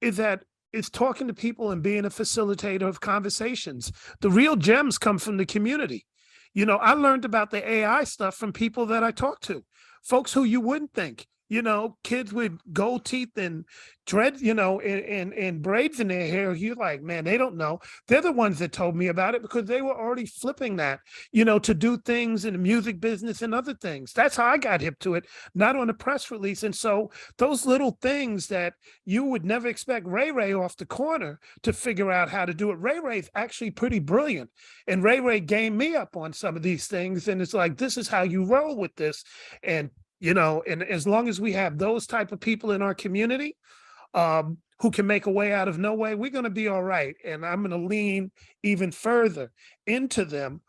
[SPEAKER 4] is that it's talking to people and being a facilitator of conversations. The real gems come from the community. You know, I learned about the AI stuff from people that I talked to, folks who you wouldn't think, you know, kids with gold teeth and dread, you know, and braids in their hair. You're like, man, they don't know. They're the ones that told me about it because they were already flipping that, you know, to do things in the music business and other things. That's how I got hip to it, not on a press release. And so those little things that you would never expect Ray Ray off the corner to figure out how to do it. Ray Ray's actually pretty brilliant. And Ray Ray gained me up on some of these things. And it's like, this is how you roll with this. And you know, and as long as we have those type of people in our community who can make a way out of no way, we're going to be all right. And I'm going to lean even further into them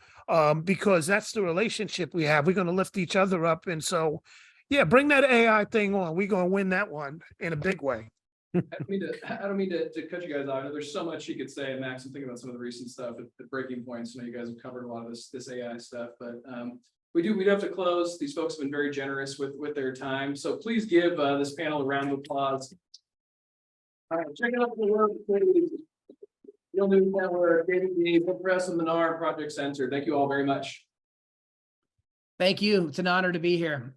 [SPEAKER 4] because that's the relationship we have. We're going to lift each other up. And so, yeah, bring that AI thing on. We're going to win that one in a big way.
[SPEAKER 6] I don't mean to cut you guys off. I know there's so much you could say, Max. I'm thinking about some of the recent stuff at breaking points. I know you guys have covered a lot of this AI stuff, but we do have to close. These folks have been very generous with their time. So please give this panel a round of applause. All right, check out the work, please. Real News Network, Davey D, Book Press, and Mnar, Project Censored. Thank you all very much.
[SPEAKER 5] Thank you. It's an honor to be here.